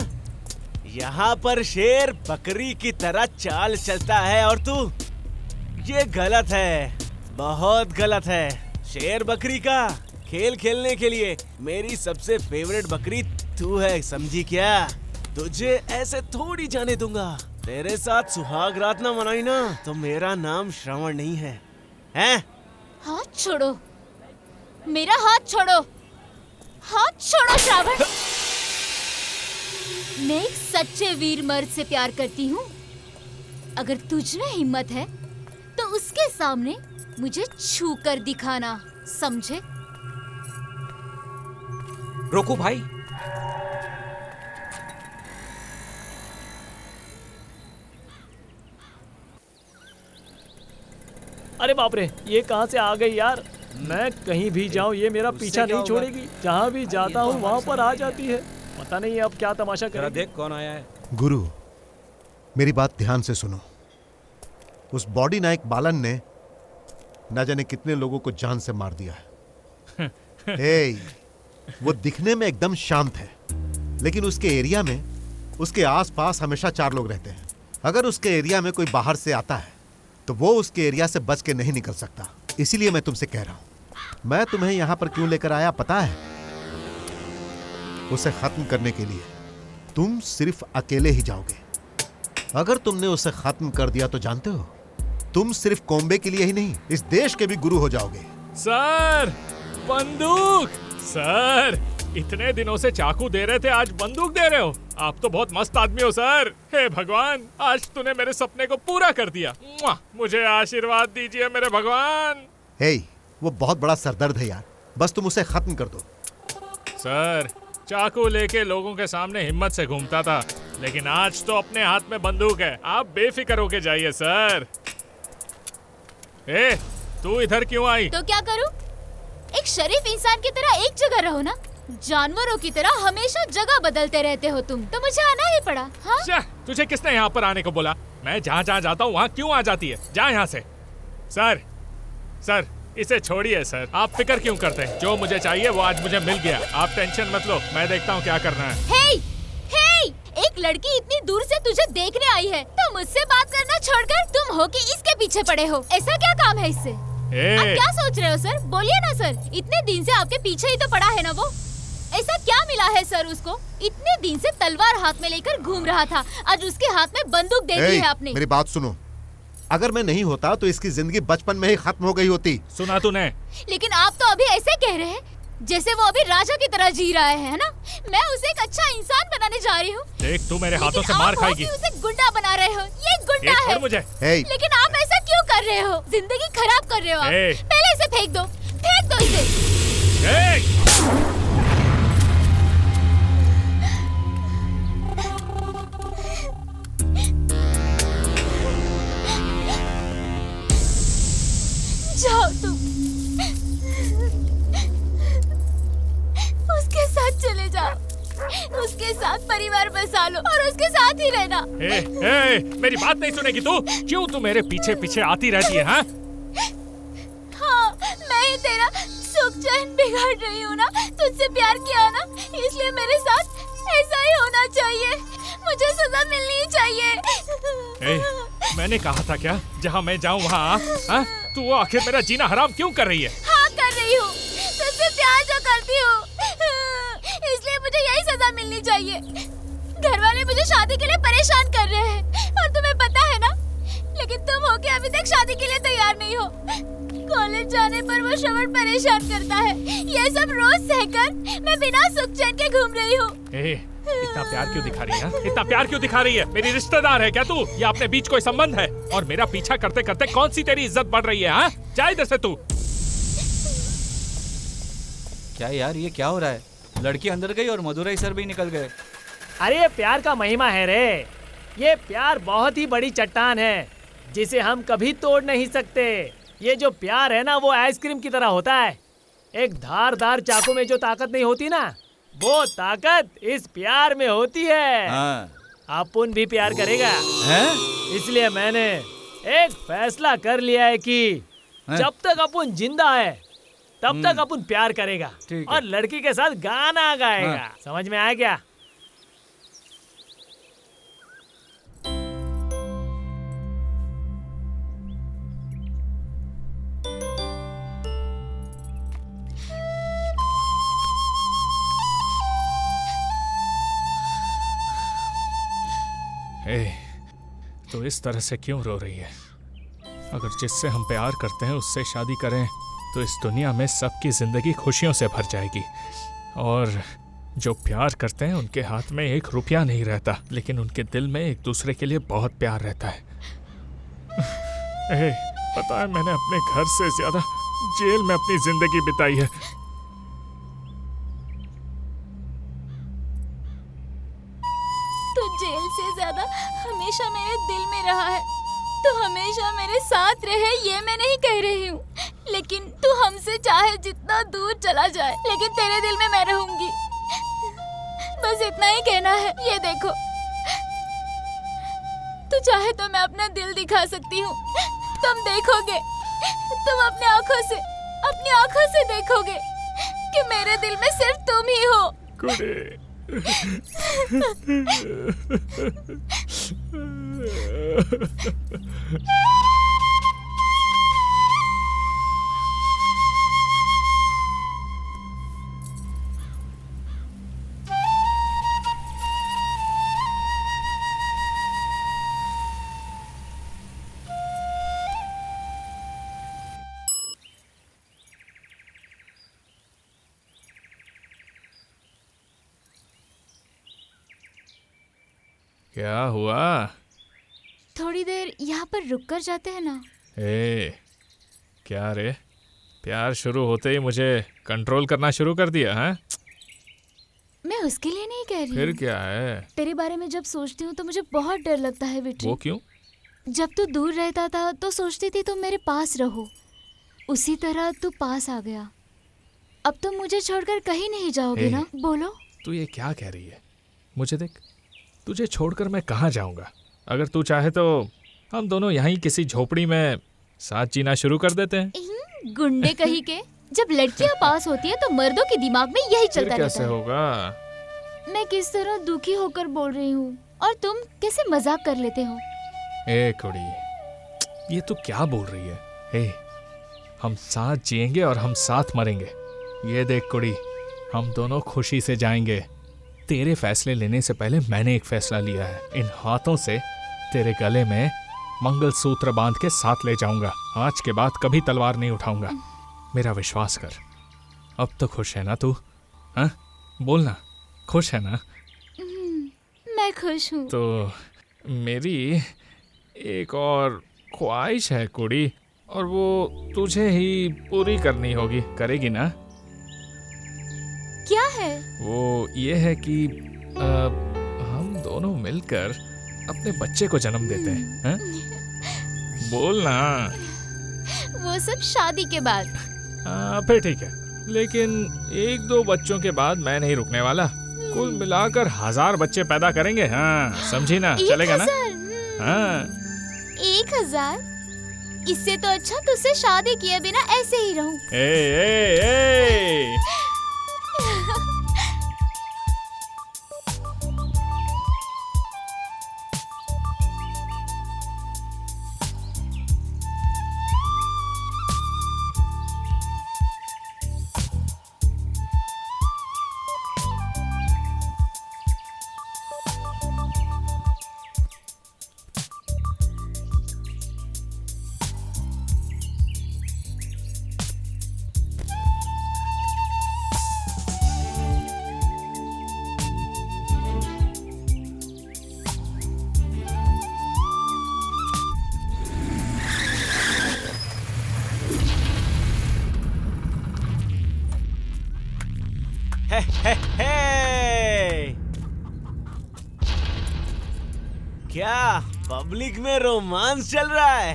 यहाँ पर शेर बकरी की तरह चाल चलता है और तू? ये गलत है, बहुत गलत है। शेर बकरी का खेल खेलने के लिए मेरी सबसे फेवरेट बकरी तू है, समझी क्या? तुझे ऐसे थोड़ी जाने दूंगा। तेरे साथ सुहाग रात ना मनाई ना तो मेरा नाम श्रवण नहीं है, हैं? हाथ छोड़ो, मेरा हाथ छोड़ो, हाथ छोड़ो श्रावण। मैं एक सच्चे वीर मर्द से प्यार करती हूँ। अगर तुझ में हिम्मत है तो उसके सामने मुझे छू कर दिखाना, समझे? रोको भाई। अरे बाप रे, ये कहाँ से आ गई यार? मैं कहीं भी जाऊँ ये मेरा पीछा नहीं छोड़ेगी। जहाँ भी जाता हूँ वहाँ पर आ जाती है। पता नहीं अब क्या तमाशा करेगी। देख कौन आया है। गुरु, मेरी बात ध्यान से सुनो। उस बॉडी नायक बालन ने न जाने कितने लोगों को जान से मार दिया है। हे, वो दिखने में एकदम शांत है, लेकिन उसके एरिया में, उसके आसपास हमेशा 4 लोग रहते हैं। अगर उसके एरिया में कोई बाहर से आता है तो वो उसके एरिया से बच के नहीं निकल सकता। इसीलिए मैं तुमसे कह रहा हूं। मैं तुम्हें यहां पर क्यों लेकर आया पता है? उसे खत्म करने के लिए तुम सिर्फ अकेले ही जाओगे। अगर तुमने उसे खत्म कर दिया तो जानते हो, तुम सिर्फ कॉम्बे के लिए ही नहीं, इस देश के भी गुरु हो जाओगे। सर, बंदूक! सर, इतने दिनों से चाकू दे रहे थे, आज बंदूक दे रहे हो? आप तो बहुत मस्त आदमी हो सर। हे भगवान, आज तूने मेरे सपने को पूरा कर दिया। मुझे आशीर्वाद दीजिए मेरे भगवान। हे, वो बहुत बड़ा सरदर्द है यार, बस तुम उसे खत्म कर दो। सर, चाकू लेके लोगों के सामने हिम्मत से घूमता था, लेकिन आज तो अपने हाथ में बंदूक है। आप बेफिक्र होके जाइए सर। ए, तू इधर क्यों आई? तो क्या करूं? एक शरीफ इंसान की तरह एक जगह रहो ना। जानवरों की तरह हमेशा जगह बदलते रहते हो तुम, तो मुझे आना ही पड़ा। हाँ? तुझे किसने यहाँ पर आने को बोला? मैं जहाँ जहाँ जाता हूँ वहाँ क्यों आ जाती है? जा यहाँ से। सर, सर, इसे छोड़िए सर। आप फिक्र क्यों करते हैं? जो मुझे चाहिए वो आज मुझे मिल गया। आप टेंशन मत लो, मैं देखता हूँ क्या करना है। हे, हे, एक लड़की इतनी दूर से तुझे देखने आई है, तो मुझसे बात करना छोड़कर तुम हो कि इसके पीछे पड़े हो। ऐसा क्या काम है इससे? आप क्या सोच रहे हो सर? बोलिए ना सर। इतने दिन से आपके पीछे ही तो पड़ा है ना वो। ऐसा क्या मिला है सर उसको? इतने दिन से तलवार हाथ में लेकर घूम रहा था, आज उसके हाथ में बंदूक दे दी है आपने। मेरी बात सुनो। अगर मैं नहीं होता तो इसकी जिंदगी बचपन में ही खत्म हो गई होती। सुना तूने? लेकिन आप तो अभी ऐसे कह रहे हैं जैसे वो अभी राजा की तरह जी रहा है ना? मैं उसे एक अच्छा इंसान बनाने जा रही हूँ। देख, तू मेरे हाथों से मार खाएगी। उसे गुंडा बना रहे हो। ये गुंडा है। मुझे। लेकिन आप ऐसा क्यों कर रहे हो? जिंदगी खराब कर रहे हो आप। पहले इसे फेंक दो, फेंक दो इसे। जाओ तुम, उसके साथ चले जाओ, उसके साथ परिवार बसा लो और उसके साथ ही रहना। मेरी बात नहीं सुनेगी तू? क्यों तू मेरे पीछे पीछे आती रहती है? हाँ, हाँ, मैं ही तेरा सुख चैन बिगाड़ रही हूँ ना। तुझसे प्यार किया ना, इसलिए मेरे साथ ऐसा ही होना चाहिए। मुझे सजा मिलनी चाहिए। मैंने कहा था क्या, जहाँ मैं जाऊँ वहाँ? तू आखिर मेरा जीना हराम क्यों कर रही है? हाँ, कर रही हूँ। तुझसे प्यार जो करती हूँ, इसलिए मुझे यही सजा मिलनी चाहिए। घर वाले मुझे शादी के लिए परेशान कर रहे हैं और तुम्हें पता है ना, लेकिन तुम हो के अभी तक शादी के लिए तैयार नहीं हो। कॉलेज जाने पर वो श्रवण परेशान करता है। ये सब रोज सहकर मैं बिना सुख चैन के घूम रही हूँ। इतना प्यार क्यों दिखा रही है? इतना प्यार क्यों दिखा रही है? मेरी रिश्तेदार है क्या तू? या अपने बीच कोई संबंध है? और मेरा पीछा करते करते कौन सी तेरी इज्जत बढ़ रही है? हाँ, जा इधर से तू। क्या यार, ये क्या हो रहा है? लड़की अंदर गई और मदुरई सर भी निकल गए। अरे ये प्यार का महिमा है रे। ये प्यार बहुत ही बड़ी चट्टान है जिसे हम कभी तोड़ नहीं सकते। ये जो प्यार है ना वो आइसक्रीम की तरह होता है। एक धारदार चाकू में जो ताकत नहीं होती ना, वो ताकत इस प्यार में होती है। अपुन भी प्यार करेगा हैं? इसलिए मैंने एक फैसला कर लिया है कि जब तक अपुन जिंदा है तब तक अपुन प्यार करेगा और लड़की के साथ गाना गाएगा। समझ में आया क्या? तो इस तरह से क्यों रो रही है? अगर जिससे हम प्यार करते हैं उससे शादी करें तो इस दुनिया में सबकी जिंदगी खुशियों से भर जाएगी। और जो प्यार करते हैं उनके हाथ में 1 रुपया नहीं रहता, लेकिन उनके दिल में एक दूसरे के लिए बहुत प्यार रहता है। पता है मैंने अपने घर से ज्यादा जेल में अपनी जिंदगी बिताई है। तो जेल से ज्यादा हमेशा मेरे दिल में रहा है, तो हमेशा मेरे साथ रहे ये मैं नहीं कह रही हूँ, लेकिन तू हमसे चाहे जितना दूर चला जाए लेकिन तेरे दिल में मैं रहूंगी। बस इतना ही कहना है। ये देखो, तू चाहे तो मैं अपना दिल दिखा सकती हूँ, तुम देखोगे, तुम अपनी आंखों से देखोगे कि मेरे दिल में सिर्फ तुम ही हो। क्या हुआ? थोड़ी देर यहाँ पर रुक कर जाते हैं ना। क्या रे, प्यार शुरू होते ही मुझे कंट्रोल करना शुरू कर दिया है? मैं उसके लिए नहीं कह रही। फिर क्या है? तेरे बारे में जब सोचती हूँ तो मुझे बहुत डर लगता है विट्री। वो क्यों? जब तू दूर रहता था तो सोचती थी तुम मेरे पास रहो, उसी तरह तू पास आ गया। अब तुम मुझे छोड़कर कहीं नहीं जाओगे ना? बोलो। तू ये क्या कह रही है? मुझे देख, तुझे छोड़कर मैं कहाँ जाऊंगा? अगर तू चाहे तो हम दोनों यहीं किसी झोपड़ी में साथ जीना शुरू कर देते हैं। गुंडे कहीं के। जब लड़कियां पास होती है तो मर्दों के दिमाग में यही चलता रहता है। कैसे होगा? मैं किस तरह दुखी होकर बोल रही हूँ और तुम कैसे मजाक कर लेते हो। कुड़ी, ये तू क्या बोल रही है? हम साथ जिएंगे और हम साथ मरेंगे। ये देख कुड़ी, हम दोनों खुशी से जाएंगे। तेरे फैसले लेने से पहले मैंने एक फैसला लिया है। इन हाथों से तेरे गले में मंगलसूत्र बांध के साथ ले जाऊंगा। आज के बाद कभी तलवार नहीं उठाऊंगा। मेरा विश्वास कर। अब तो खुश है ना तू? हाँ, बोलना, खुश है ना? मैं खुश हूँ। तो मेरी एक और ख्वाहिश है कुड़ी, और वो तुझे ही पूरी करनी होगी। करेगी ना? क्या है? वो ये है कि हम दोनों मिलकर अपने बच्चे को जन्म देते हैं। बोलना। वो सब शादी के बाद। फिर ठीक है, लेकिन 1-2 बच्चों के बाद मैं नहीं रुकने वाला। कुल मिलाकर 1000 बच्चे पैदा करेंगे। हाँ, समझी ना? चलेगा ना? हाँ। 1000? इससे तो अच्छा तुझसे शादी किए बिना ऐसे ही रहूं। क्या पब्लिक में रोमांस चल रहा है?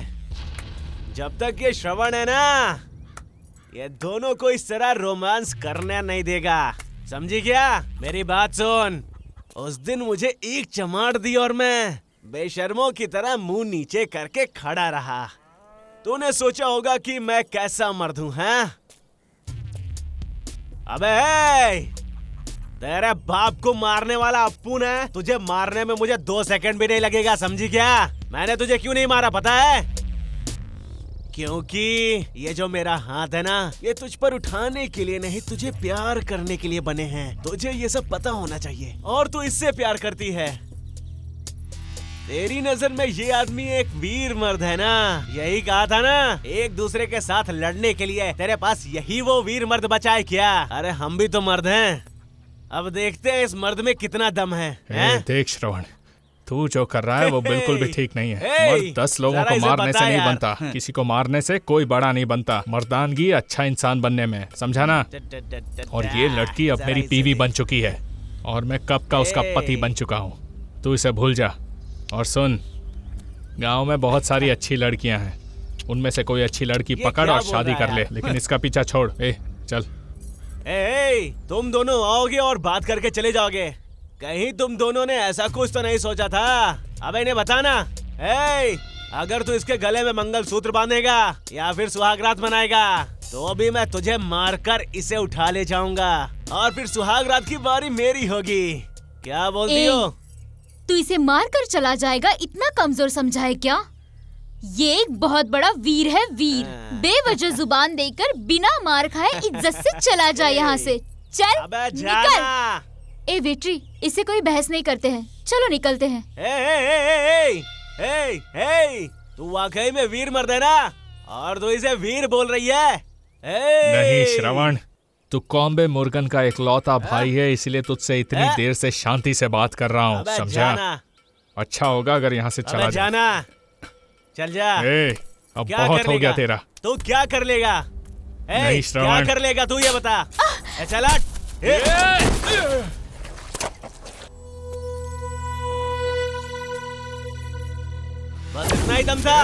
जब तक ये श्रवण है ना, ये दोनों को इस तरह रोमांस करने नहीं देगा, समझी क्या? मेरी बात सुन। उस दिन मुझे एक चमाट दी और मैं बेशर्मों की तरह मुंह नीचे करके खड़ा रहा। तूने सोचा होगा कि मैं कैसा मर्द हूं, हैं? अबे तेरे बाप को मारने वाला अप्पू ने तुझे मारने में मुझे 2 सेकंड भी नहीं लगेगा, समझी क्या? मैंने तुझे क्यों नहीं मारा पता है? क्योंकि ये जो मेरा हाथ है ना, ये तुझ पर उठाने के लिए नहीं, तुझे प्यार करने के लिए बने हैं। तुझे ये सब पता होना चाहिए। और तू इससे प्यार करती है। तेरी नजर में ये आदमी एक वीर मर्द है ना? यही कहा था ना, एक दूसरे के साथ लड़ने के लिए तेरे पास यही वो वीर मर्द बचा है क्या? अरे हम भी तो मर्द हैं। अब देखते हैं इस मर्द में कितना दम है, हैं? देख श्रवण, तू जो कर रहा है वो बिल्कुल भी ठीक नहीं है। हे, मर्द 10 लोगों को मारने से नहीं बनता, किसी को मारने से कोई बड़ा नहीं बनता। मर्दानगी अच्छा इंसान बनने में, समझा ना? और ये लड़की अब मेरी बीवी बन चुकी है और मैं कब का उसका पति बन चुका हूँ। तू इसे भूल जा। और सुन, गांव में बहुत सारी अच्छी लड़कियां हैं, उनमें से कोई अच्छी लड़की पकड़ और शादी कर ले, लेकिन इसका पीछा छोड़। चल। तुम दोनों आओगे और बात करके चले जाओगे। कहीं तुम दोनों ने ऐसा कुछ तो नहीं सोचा था? अब इन्हें बताना। अगर तू इसके गले में मंगलसूत्र बांधेगा या फिर सुहाग रात मनाएगा, तो अभी मैं तुझे मारकर इसे उठा ले जाऊंगा और फिर सुहाग रात की बारी मेरी होगी। क्या बोलती हो? तू इसे मार कर चला जाएगा, इतना कमजोर समझा है क्या? ये एक बहुत बड़ा वीर है, वीर। बेवजह जुबान देकर बिना मार खाए इज्जत से चला जाए यहाँ से। चल निकल। वेट्री, इससे कोई बहस नहीं करते हैं, चलो निकलते हैं। तू वाकई में वीर मर्द है ना? और तू इसे वीर बोल रही है? नहीं श्रवण, तू कॉम्बे मुर्गन का इकलौता भाई है, इसलिए तुझसे इतनी देर से शांति से बात कर रहा हूँ, समझा? अच्छा होगा अगर यहाँ से चला जाना। चल जा। अब बहुत हो गया तेरा। तू क्या कर लेगा? नहीं क्या कर लेगा तू, ये बता। चल बस इतना ही दम था।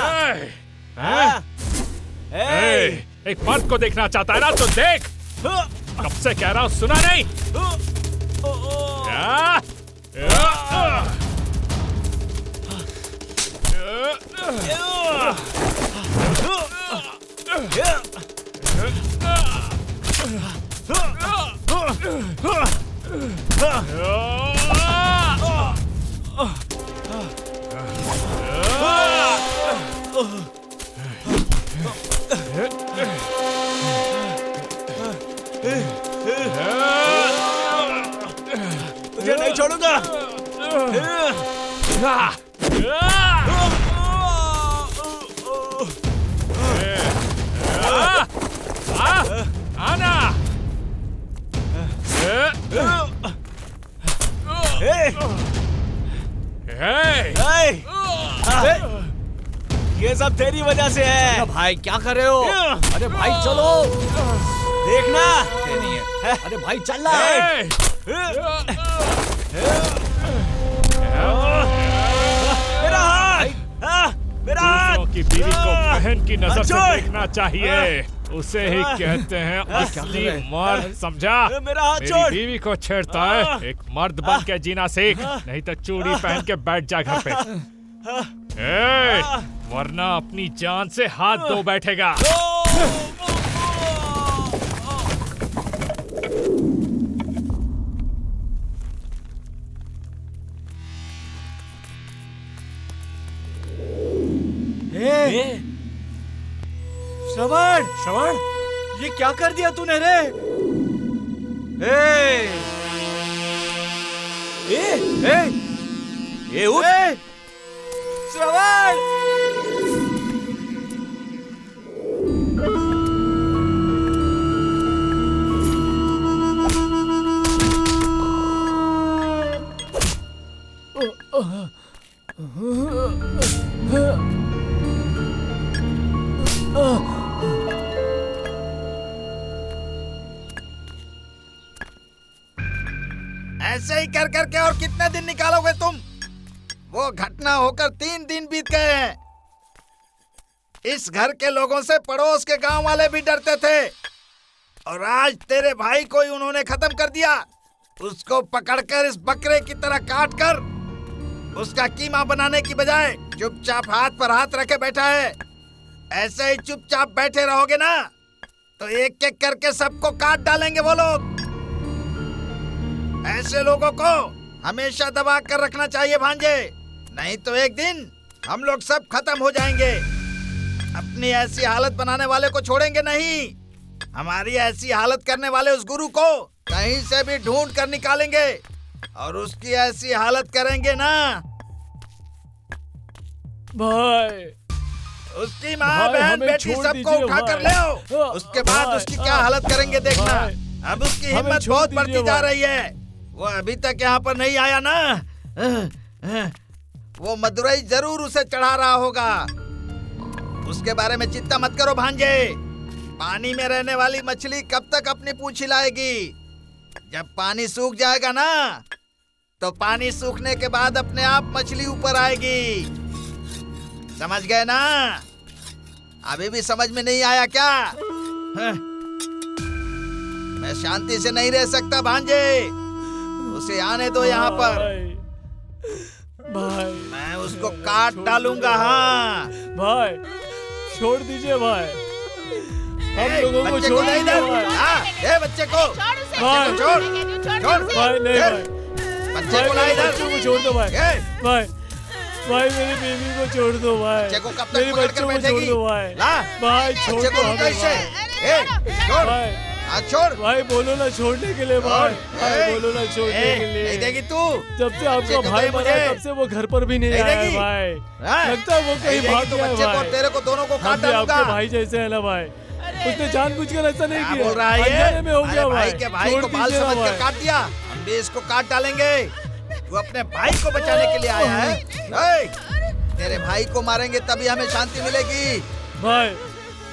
एक मर्द को देखना चाहता है ना, तो देख। कब से कह रहा हूँ, सुना नहीं? तुझे नहीं छोड़ूंगा। आना। ये सब तेरी वजह से है। भाई क्या कर रहे हो? अरे भाई चलो, देखना। नहीं है। अरे भाई चल रहा है। मेरा हाथ, मेरा हाथ। की बीवी को बहन की नजर से देखना चाहिए, उसे ही कहते हैं असली मर्द, समझा? मेरी बीवी को छेड़ता है, एक मर्द बन के जीना सीख, नहीं तो चूड़ी पहन के बैठ जा घर पे। वरना अपनी जान से हाथ धो बैठेगा। श्रवण, श्रवण, ये क्या कर दिया तूने रे? उठ। श्रवण, ऐसे ही कर करके और कितने दिन निकालोगे तुम? वो घटना होकर 3 दिन बीत गए हैं। इस घर के लोगों से पड़ोस के गांव वाले भी डरते थे और आज तेरे भाई को ही उन्होंने खत्म कर दिया। उसको पकड़कर इस बकरे की तरह काट कर उसका कीमा बनाने की बजाय चुपचाप हाथ पर हाथ रखे बैठा है। ऐसे ही चुपचाप बैठे रहोगे ना तो एक एक करके सबको काट डालेंगे वो लोग। ऐसे लोगों को हमेशा दबा कर रखना चाहिए भांजे, नहीं तो एक दिन हम लोग सब खत्म हो जाएंगे। अपनी ऐसी हालत बनाने वाले को छोड़ेंगे नहीं। हमारी ऐसी हालत करने वाले उस गुरु को कहीं से भी ढूंढ कर निकालेंगे और उसकी ऐसी हालत करेंगे ना भाई, उसकी माँ बहन बेटी सबको उठा कर ले आओ। उसके बाद उसकी क्या हालत करेंगे देखना। अब उसकी हिम्मत बहुत बढ़ती जा रही है। वो अभी तक यहाँ पर नहीं आया ना, वो मदुरई जरूर उसे चढ़ा रहा होगा। उसके बारे में चिंता मत करो भांजे। पानी में रहने वाली मछली कब तक अपनी पूंछ हिलाएगी? जब पानी सूख जाएगा ना तो पानी सूखने के बाद अपने आप मछली ऊपर आएगी। समझ गए ना? अभी भी समझ में नहीं आया क्या? मैं शांति से नहीं रह सकता भांजे, उसे आने दो यहाँ पर। भाई, मैं उसको काट डालूंगा। हाँ भाई, छोड़ दीजिए भाई, हम लोगों को छोड़ दीजिए भाई। बच्चे को भाई, छोड़ भाई, नहीं भाई, बच्चे को ला इधर। बच्चों को छोड़ दो भाई। भाई, भाई, मेरी बीवी को छोड़ दो भाई। बच्चे को कब तक मेरी पकड़ कर बच्चों को बैठेगी? छोड़ दो भाई। ला भाई, छोड़ बच्चे दो को हमें कैसे? भाई। छोड़ भाई, छोड़ भाई, बोलो ना छोड़ने के लिए भाई। भाई, बोलो ना छोड़ने के लिए। नहीं देगी तू। जब से आपका भाई मरा तब से वो घर पर भी नहीं आया है भाई। लगता है वो कहीं भाग गया है भाई। तेरे को दोनों को काट हम भी डालूंगा। आपके भाई जैसे है ना भाई। उसने जानबूझकर ऐसा नहीं किया। बोल रहा है अनजाने में हो गया भाई भाई। के भाई को बाल समझ कर काट दिया। हम भी इसको काट डालेंगे। तू अपने भाई को बचाने के लिए आया है। तेरे भाई को मारेंगे तभी हमें शांति मिलेगी भाई।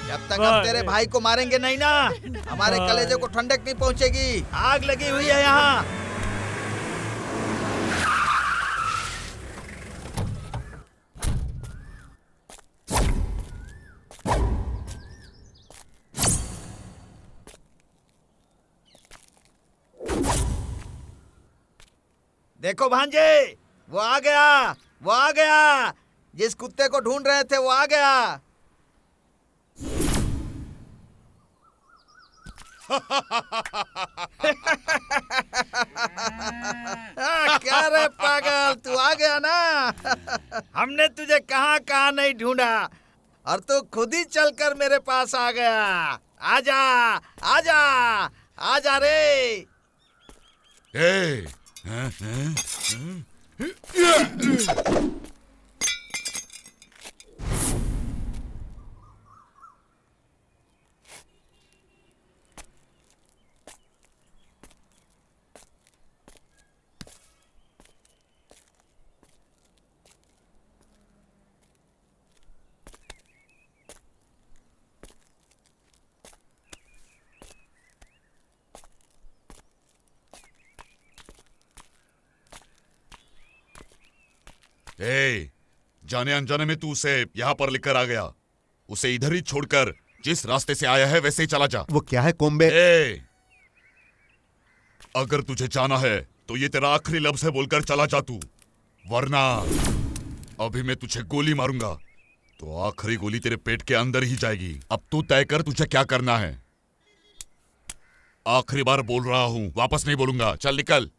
जब तक हम तेरे भाई को मारेंगे नहीं ना हमारे कलेजे को ठंडक नहीं पहुंचेगी। आग लगी हुई है यहाँ। देखो भांजे, वो आ गया, वो आ गया। जिस कुत्ते को ढूंढ रहे थे वो आ गया। क्या रे पागल, तू आ गया ना। हमने तुझे कहाँ कहाँ नहीं ढूंढा और तू खुद ही चलकर मेरे पास आ गया। आजा, आजा, आजा रे। जाने अनजाने में तू उसे यहाँ पर लेकर आ गया। उसे इधर ही छोड़कर जिस रास्ते से आया है वैसे ही चला जा। वो क्या है कोम्बे? अगर तुझे जाना है तो ये तेरा आखिरी लफ्ज़ है बोलकर चला जा तू, वरना अभी मैं तुझे गोली मारूंगा तो आखिरी गोली तेरे पेट के अंदर ही जाएगी। अब तू तय कर तुझे क्या करना है। आखिरी बार बोल रहा हूं, वापस नहीं बोलूंगा। चल निकल।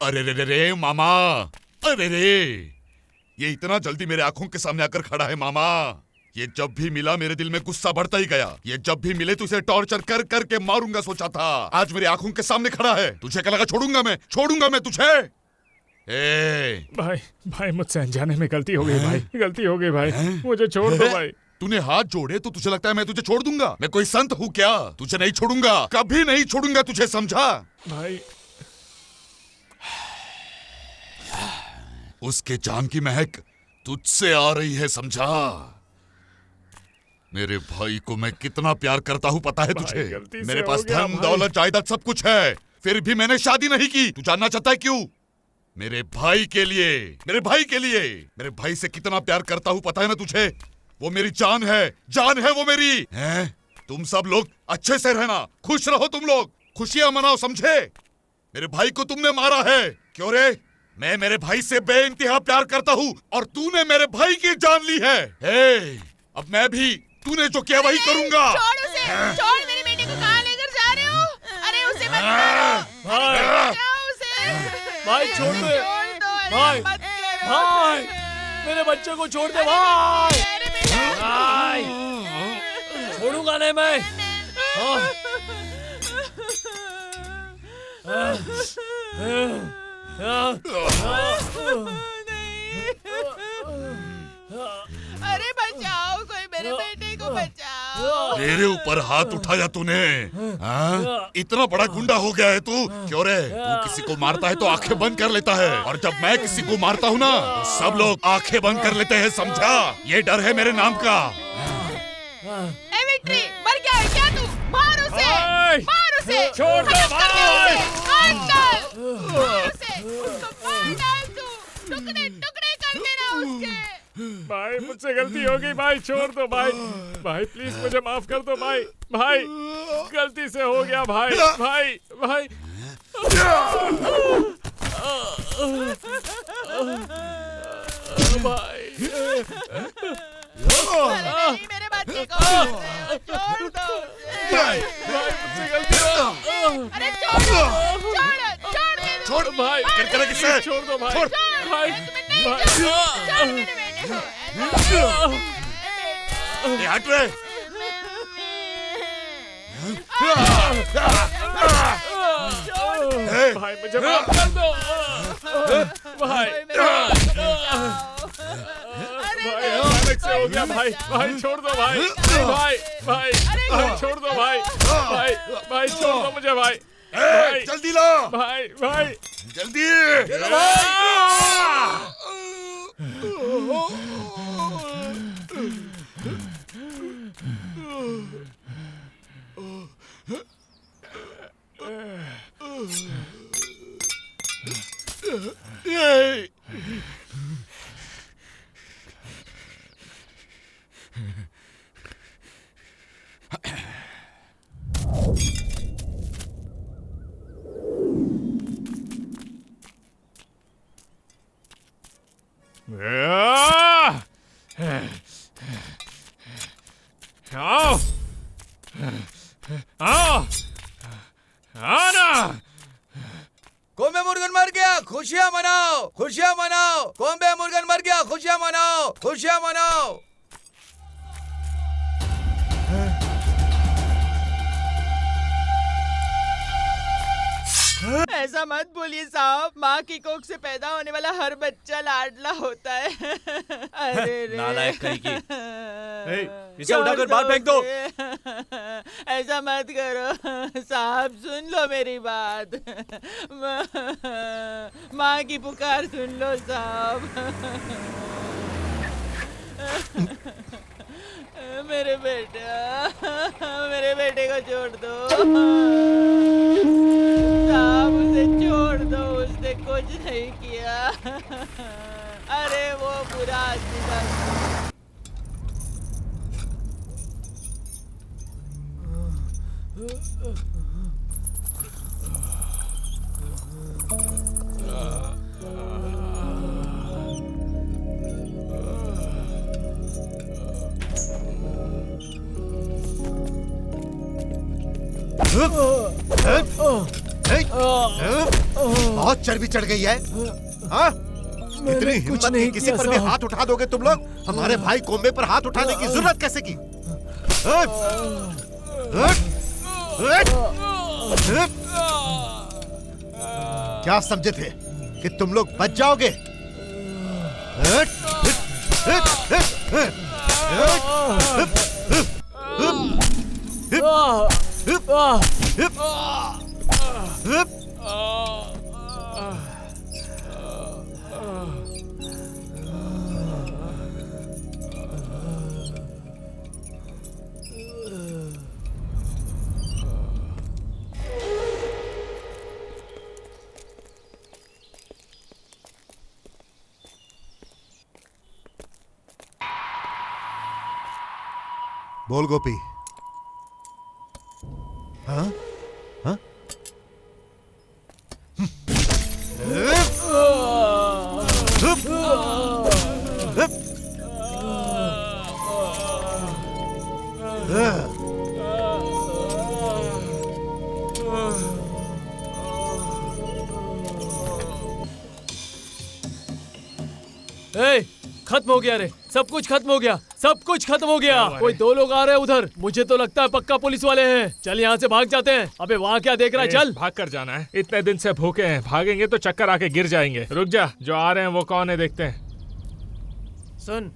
अरे रे रे रे मामा, अरे रे, ये इतना जल्दी मेरे आंखों के सामने आकर खड़ा है मामा। ये जब भी मिला मेरे दिल में गुस्सा बढ़ता ही गया। ये जब भी मिले तो इसे टॉर्चर कर कर के मारूंगा सोचा था। आज मेरी आंखों के सामने खड़ा है। तुझे क्या लगा छोड़ूंगा मैं? छोड़ूंगा मैं तुझे? भाई भाई मुझसे अनजाने में गलती हो गई भाई, गलती हो गई भाई, मुझे छोड़ दो भाई। तूने हाथ जोड़े तो तुझे लगता है मैं तुझे छोड़ दूंगा? मैं कोई संत हूँ क्या? तुझे नहीं छोड़ूंगा, कभी नहीं छोड़ूंगा तुझे, समझा? भाई उसके जान की महक तुझसे आ रही है, समझा? मेरे भाई को मैं कितना प्यार करता हूँ पता है तुझे? मेरे पास धन दौलत जायदाद सब कुछ है, फिर भी मैंने शादी नहीं की। तू जानना चाहता है क्यों? मेरे भाई के लिए, मेरे भाई के लिए। मेरे भाई से कितना प्यार करता हूँ पता है ना तुझे? वो मेरी जान है वो मेरी है। तुम सब लोग अच्छे से रहना, खुश रहो, तुम लोग खुशियां मनाओ, समझे? मेरे भाई को तुमने मारा है, क्यों रे? मैं मेरे भाई से बेइंतहा प्यार करता हूँ और तूने मेरे भाई की जान ली है। अब मैं भी तूने जो किया वही करूंगा। छोड़ उसे, छोड़ मेरे बेटे को, कहाँ लेकर जा रहे हो? अरे उसे मत मारो, बचाओ उसे। भाई छोड़ दे, भाई भाई मेरे बच्चे को छोड़ दे भाई, भाई छोड़ूंगा नहीं मैं। अरे बचाओ, कोई मेरे बेटे को बचाओ। मेरे ऊपर हाथ उठाया तूने? इतना बड़ा गुंडा हो गया है तू? क्यों रे? तू किसी को मारता है तो आंखें बंद कर लेता है, और जब मैं किसी को मारता हूँ ना तो सब लोग आंखें बंद कर लेते हैं, समझा? ये डर है मेरे नाम का। ए विक्ट्री, मर गया है क्या तू? मार उसे, मार उसे, छोड़ दो भाई, मार डाल उसे, उसको मार डाल तू, टुकड़े टुकड़े कर देना उसके। भाई मुझसे गलती हो गई भाई, छोड़ दो भाई, भाई प्लीज मुझे माफ कर दो भाई, भाई गलती से हो गया भाई, भाई भाई नहीं, मेरे बच्चे को छोड़ दो, भाई मुझसे गलती हो। अरे छोड़ दे, छोड़ भाई, कर किससे? छोड़ दो भाई, छोड़ भाई छोड़ मेरे बेटे को। हट रे। भाई मुझे माफ कर दो भाई, भाई अचानक से हो गया भाई, भाई छोड़ दो भाई, भाई भाई भाई छोड़ दो भाई, भाई भाई छोड़ दो मुझे भाई, भाई जल्दी ला भाई, भाई जल्दी। आओ आओ आना। कोम्बे मुर्गन मर गया, खुशियां मनाओ, खुशियां मनाओ। कोम्बे मुर्गन मर गया, खुशियां मनाओ, खुशियां मनाओ। ऐसा मत बोलिए साहब, माँ की कोख से पैदा होने वाला हर बच्चा लाडला होता है। अरे रे, नालायक कहीं की। इसे उठाकर बाहर फेंक दो। ऐसा मत करो साहब, सुन लो मेरी बात। माँ की पुकार सुन लो साहब। मेरे बेटे को छोड़ दो साहब, उसे छोड़ दो, उसने कुछ नहीं किया। अरे वो बुरा आदमी था। बहुत चर्बी चढ़ गई है। हाँ? इतनी हिम्मत नहीं, किसी पर भी हाथ उठा दोगे तुम लोग? हमारे भाई कोम्बे पर हाथ उठाने की जरूरत कैसे की? क्या समझे थे कि तुम लोग बच जाओगे? बोल गोपी। हाँ हाँ खत्म हो गया रे, सब कुछ खत्म हो गया, सब कुछ खत्म हो गया। कोई 2 लोग आ रहे हैं उधर, मुझे तो लगता है पक्का पुलिस वाले हैं। चल यहाँ से भाग जाते हैं। अबे वहाँ क्या देख रहा है, चल। भाग कर जाना है, इतने दिन से भूखे हैं, भागेंगे तो चक्कर आके गिर जाएंगे। रुक जा, जो आ रहे हैं वो कौन है देखते हैं। सुन,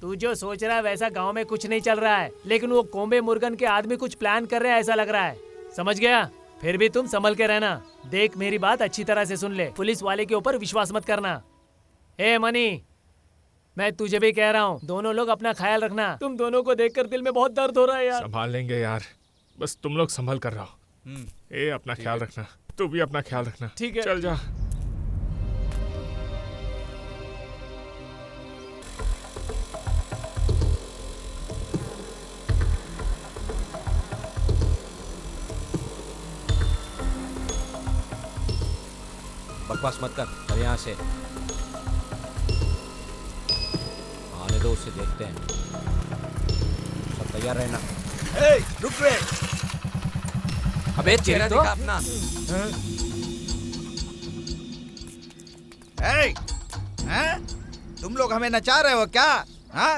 तू जो सोच रहा है वैसा गांव में कुछ नहीं चल रहा है, लेकिन वो कोम्बे मुर्गन के आदमी कुछ प्लान कर रहे हैं ऐसा लग रहा है, समझ गया? फिर भी तुम संभल के रहना। देख मेरी बात अच्छी तरह से सुन ले, पुलिस वाले के ऊपर विश्वास मत करना। ए मनी, मैं तुझे भी कह रहा हूँ, दोनों लोग अपना ख्याल रखना। तुम दोनों को देखकर दिल में बहुत दर्द हो रहा है यार। संभाल लेंगे यार, बस तुम लोग संभल कर रहो। ए अपना ख्याल रखना, तू भी अपना ख्याल रखना। ठीक है, चल जा। बकवास मत कर, चल यहाँ से। आने दो, उसे देखते हैं। सब तैयार रहना। रुक रे। अबे चेहरा दिखा अपना। तुम लोग हमें नचा रहे हो क्या? हाँ?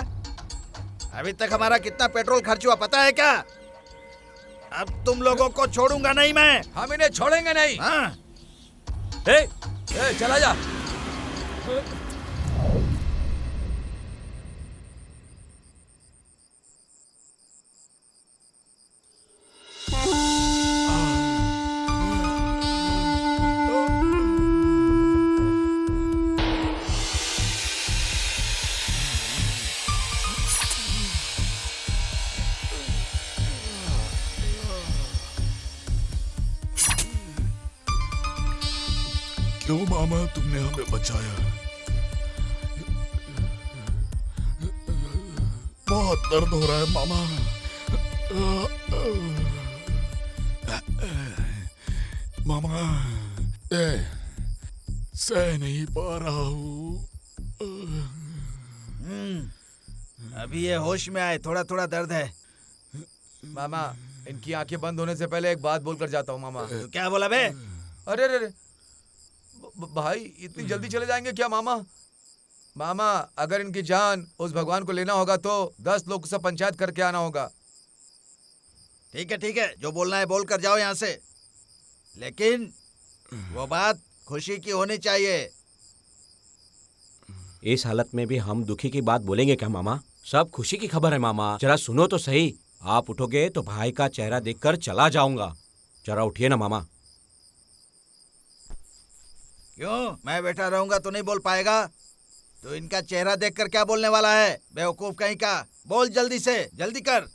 अभी तक हमारा कितना पेट्रोल खर्च हुआ पता है क्या? अब तुम लोगों को छोड़ूंगा नहीं मैं। हम इन्हें छोड़ेंगे नहीं। हाँ? चला जा। क्यों मामा तुमने हमें बचाया? बहुत दर्द हो रहा है मामा। मामा सह नहीं पा रहा हूँ। अभी ये होश में आए, थोड़ा थोड़ा दर्द है। मामा, इनकी आंखें बंद होने से पहले एक बात बोलकर जाता हूँ मामा। तो क्या बोला बे? अरे अरे भाई, इतनी जल्दी चले जाएंगे क्या मामा? मामा, अगर इनकी जान उस भगवान को लेना होगा तो 10 लोग से पंचायत करके आना होगा। ठीक है, जो बोलना है बोल कर जाओ यहाँ से, लेकिन वो बात खुशी की होनी चाहिए। इस हालत में भी हम दुखी की बात बोलेंगे क्या मामा? सब खुशी की खबर है मामा, जरा सुनो तो सही। आप उठोगे तो भाई का चेहरा देखकर चला जाऊंगा। जरा उठिए ना मामा। क्यों, मैं बैठा रहूंगा तो नहीं बोल पाएगा? तो इनका चेहरा देखकर क्या बोलने वाला है, बेवकूफ कहीं का? बोल जल्दी से, जल्दी कर।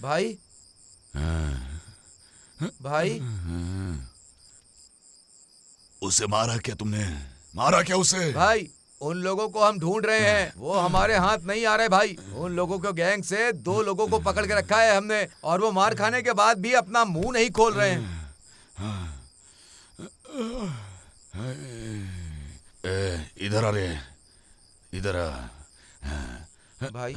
भाई, भाई, उसे मारा क्या तुमने? मारा क्या उसे? भाई, उन लोगों को हम ढूंढ रहे हैं, वो हमारे हाथ नहीं आ रहे भाई। उन लोगों को गैंग से 2 लोगों को पकड़ के रखा है हमने, और वो मार खाने के बाद भी अपना मुंह नहीं खोल रहे हैं। इधर आ रे, इधर आ। भाई,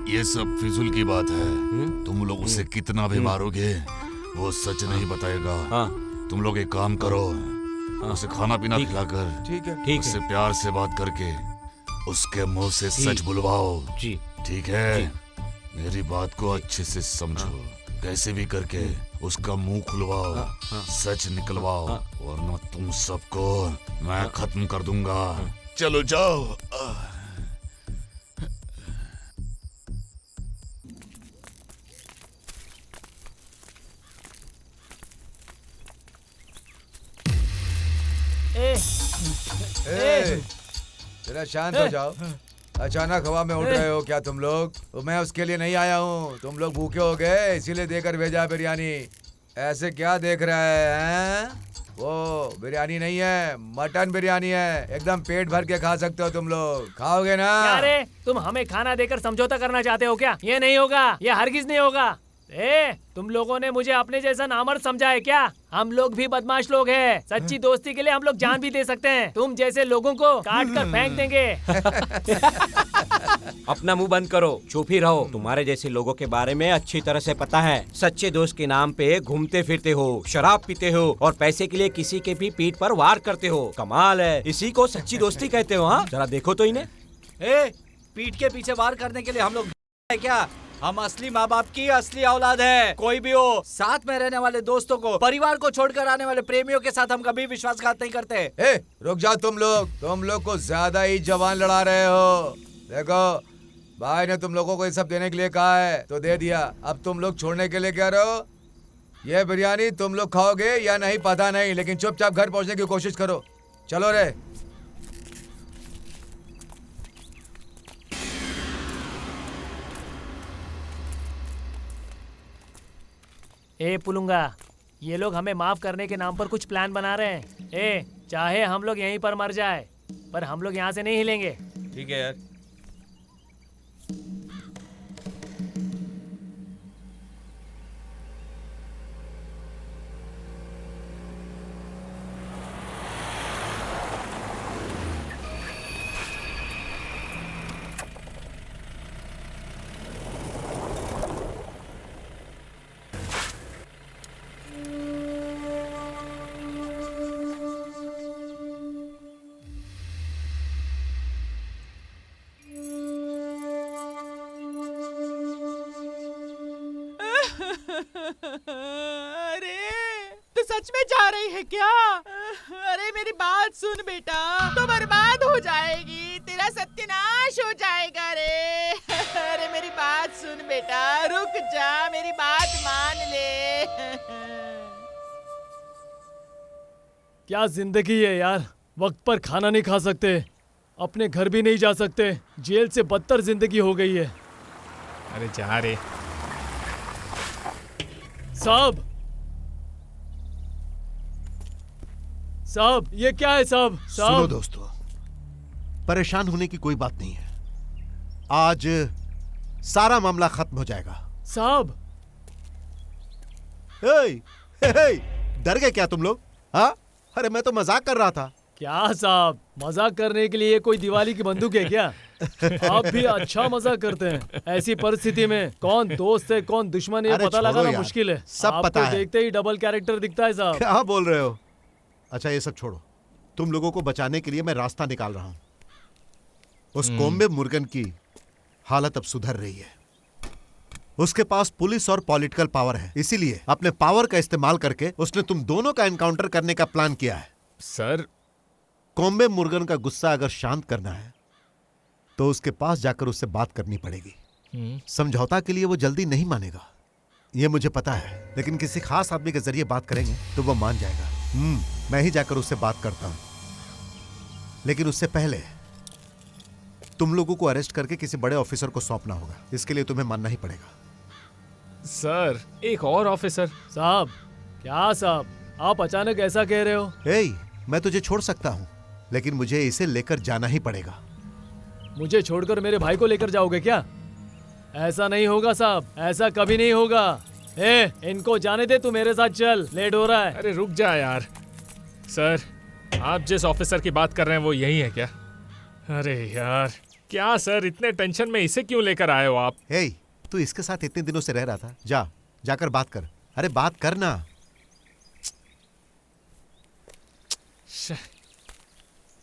ये सब फिजूल की बात है। तुम लोग उसे कितना भी मारोगे वो सच नहीं बताएगा। तुम लोग एक काम करो, उसे खाना पीना खिलाकर, ठीक है, उससे प्यार से बात करके उसके मुंह से सच बुलवाओ। जी ठीक है? मेरी बात को अच्छे से समझो। कैसे भी करके उसका मुंह खुलवाओ, सच निकलवाओ, वरना तुम सबको मैं खत्म कर दूंगा। चलो जाओ। जरा शांत हो जाओ। अचानक हवा में उड़ रहे हो क्या तुम लोग? तो मैं उसके लिए नहीं आया हूँ। तुम लोग भूखे हो गए इसीलिए देकर भेजा बिरयानी। ऐसे क्या देख रहा है? वो बिरयानी नहीं है, मटन बिरयानी है। एकदम पेट भर के खा सकते हो तुम लोग। खाओगे ना? अरे तुम हमें खाना देकर समझौता करना चाहते हो क्या? ये नहीं होगा, ये हरगिज नहीं होगा। तुम लोगों ने मुझे अपने जैसा नामर्द समझा है क्या? हम लोग भी बदमाश लोग हैं। सच्ची दोस्ती के लिए हम लोग जान भी दे सकते हैं। तुम जैसे लोगों को काट कर फेंक देंगे। अपना मुंह बंद करो, चुप ही रहो। तुम्हारे जैसे लोगों के बारे में अच्छी तरह से पता है। सच्चे दोस्त के नाम पे घूमते फिरते हो, शराब पीते हो और पैसे के लिए किसी के भी पीठ पर वार करते हो। कमाल है, इसी को सच्ची दोस्ती कहते हो? हाँ, जरा देखो तो इन्हें। पीठ के पीछे वार करने के लिए हम लोग है क्या? हम असली माँ बाप की असली औलाद है। कोई भी हो, साथ में रहने वाले दोस्तों को, परिवार को छोड़कर आने वाले प्रेमियों के साथ हम कभी विश्वासघात नहीं करते। रुक जाओ तुम लोग को ज्यादा ही जवान लड़ा रहे हो। देखो भाई ने तुम लोगों को ये सब देने के लिए कहा है तो दे दिया। अब तुम लोग छोड़ने के लिए कह रहे हो। ये बिरयानी तुम लोग खाओगे या नहीं पता नहीं, लेकिन चुपचाप घर पहुंचने की कोशिश करो। चलो रे। पुलुंगा, ये लोग हमें माफ करने के नाम पर कुछ प्लान बना रहे हैं। चाहे हम लोग यहीं पर मर जाए, पर हम लोग यहाँ से नहीं हिलेंगे। ठीक है यार। अरे तू सच में जा रही है क्या? अरे मेरी बात सुन बेटा, तो बर्बाद हो जाएगी, तेरा सत्यानाश हो जाएगा रे। अरे मेरी बात सुन बेटा, रुक जा, मेरी बात मान ले। क्या जिंदगी है यार, वक्त पर खाना नहीं खा सकते, अपने घर भी नहीं जा सकते, जेल से बदतर जिंदगी हो गई है। अरे जा रे। साहब ये क्या है साहब? सुनो दोस्तों, परेशान होने की कोई बात नहीं है। आज सारा मामला खत्म हो जाएगा। साहब डर गए क्या तुम लोग? हाँ, अरे मैं तो मजाक कर रहा था। क्या साहब, मजाक करने के लिए कोई दिवाली की बंदूक है क्या? आप भी अच्छा मजाक करते हैं। ऐसी परिस्थिति में कौन दोस्त है कौन दुश्मन है पता लगाना मुश्किल है। सब पता है। देखते ही डबल कैरेक्टर दिखता है साहब। क्या बोल रहे हो? अच्छा ये सब छोड़ो, तुम लोगों को बचाने के लिए मैं रास्ता निकाल रहा हूं। उस कोम्बे मुर्गन की हालत अब सुधर रही है। उसके पास पुलिस और पॉलिटिकल पावर है, इसीलिए अपने पावर का इस्तेमाल करके उसने तुम दोनों का एनकाउंटर करने का प्लान किया है। सर, कोम्बे मुर्गन का गुस्सा अगर शांत करना है तो उसके पास जाकर उससे बात करनी पड़ेगी। समझौता के लिए वो जल्दी नहीं मानेगा, ये मुझे पता है, लेकिन किसी खास आदमी के जरिए बात करेंगे तो वो मान जाएगा। मैं ही जाकर उससे बात करता हूं, लेकिन उससे पहले तुम लोगों को अरेस्ट करके किसी बड़े ऑफिसर को सौंपना होगा। इसके लिए तुम्हें मानना ही पड़ेगा। सर, एक और ऑफिसर। साहब, क्या साहब, आप अचानक ऐसा कह रहे हो? मैं तुझे छोड़ सकता हूं, लेकिन मुझे इसे लेकर जाना ही पड़ेगा। मुझे छोड़कर मेरे भाई को लेकर जाओगे क्या? ऐसा नहीं होगा साहब, ऐसा कभी नहीं होगा। इनको जाने दे, तू मेरे साथ चल, लेट हो रहा है। अरे रुक जा यार। सर, आप जिस ऑफिसर की बात कर रहे हैं वो यही है क्या? अरे यार, क्या सर, इतने टेंशन में इसे क्यों लेकर आए हो आप? तू इसके साथ इतने दिनों से रह रहा था, जाकर बात कर। अरे बात करना।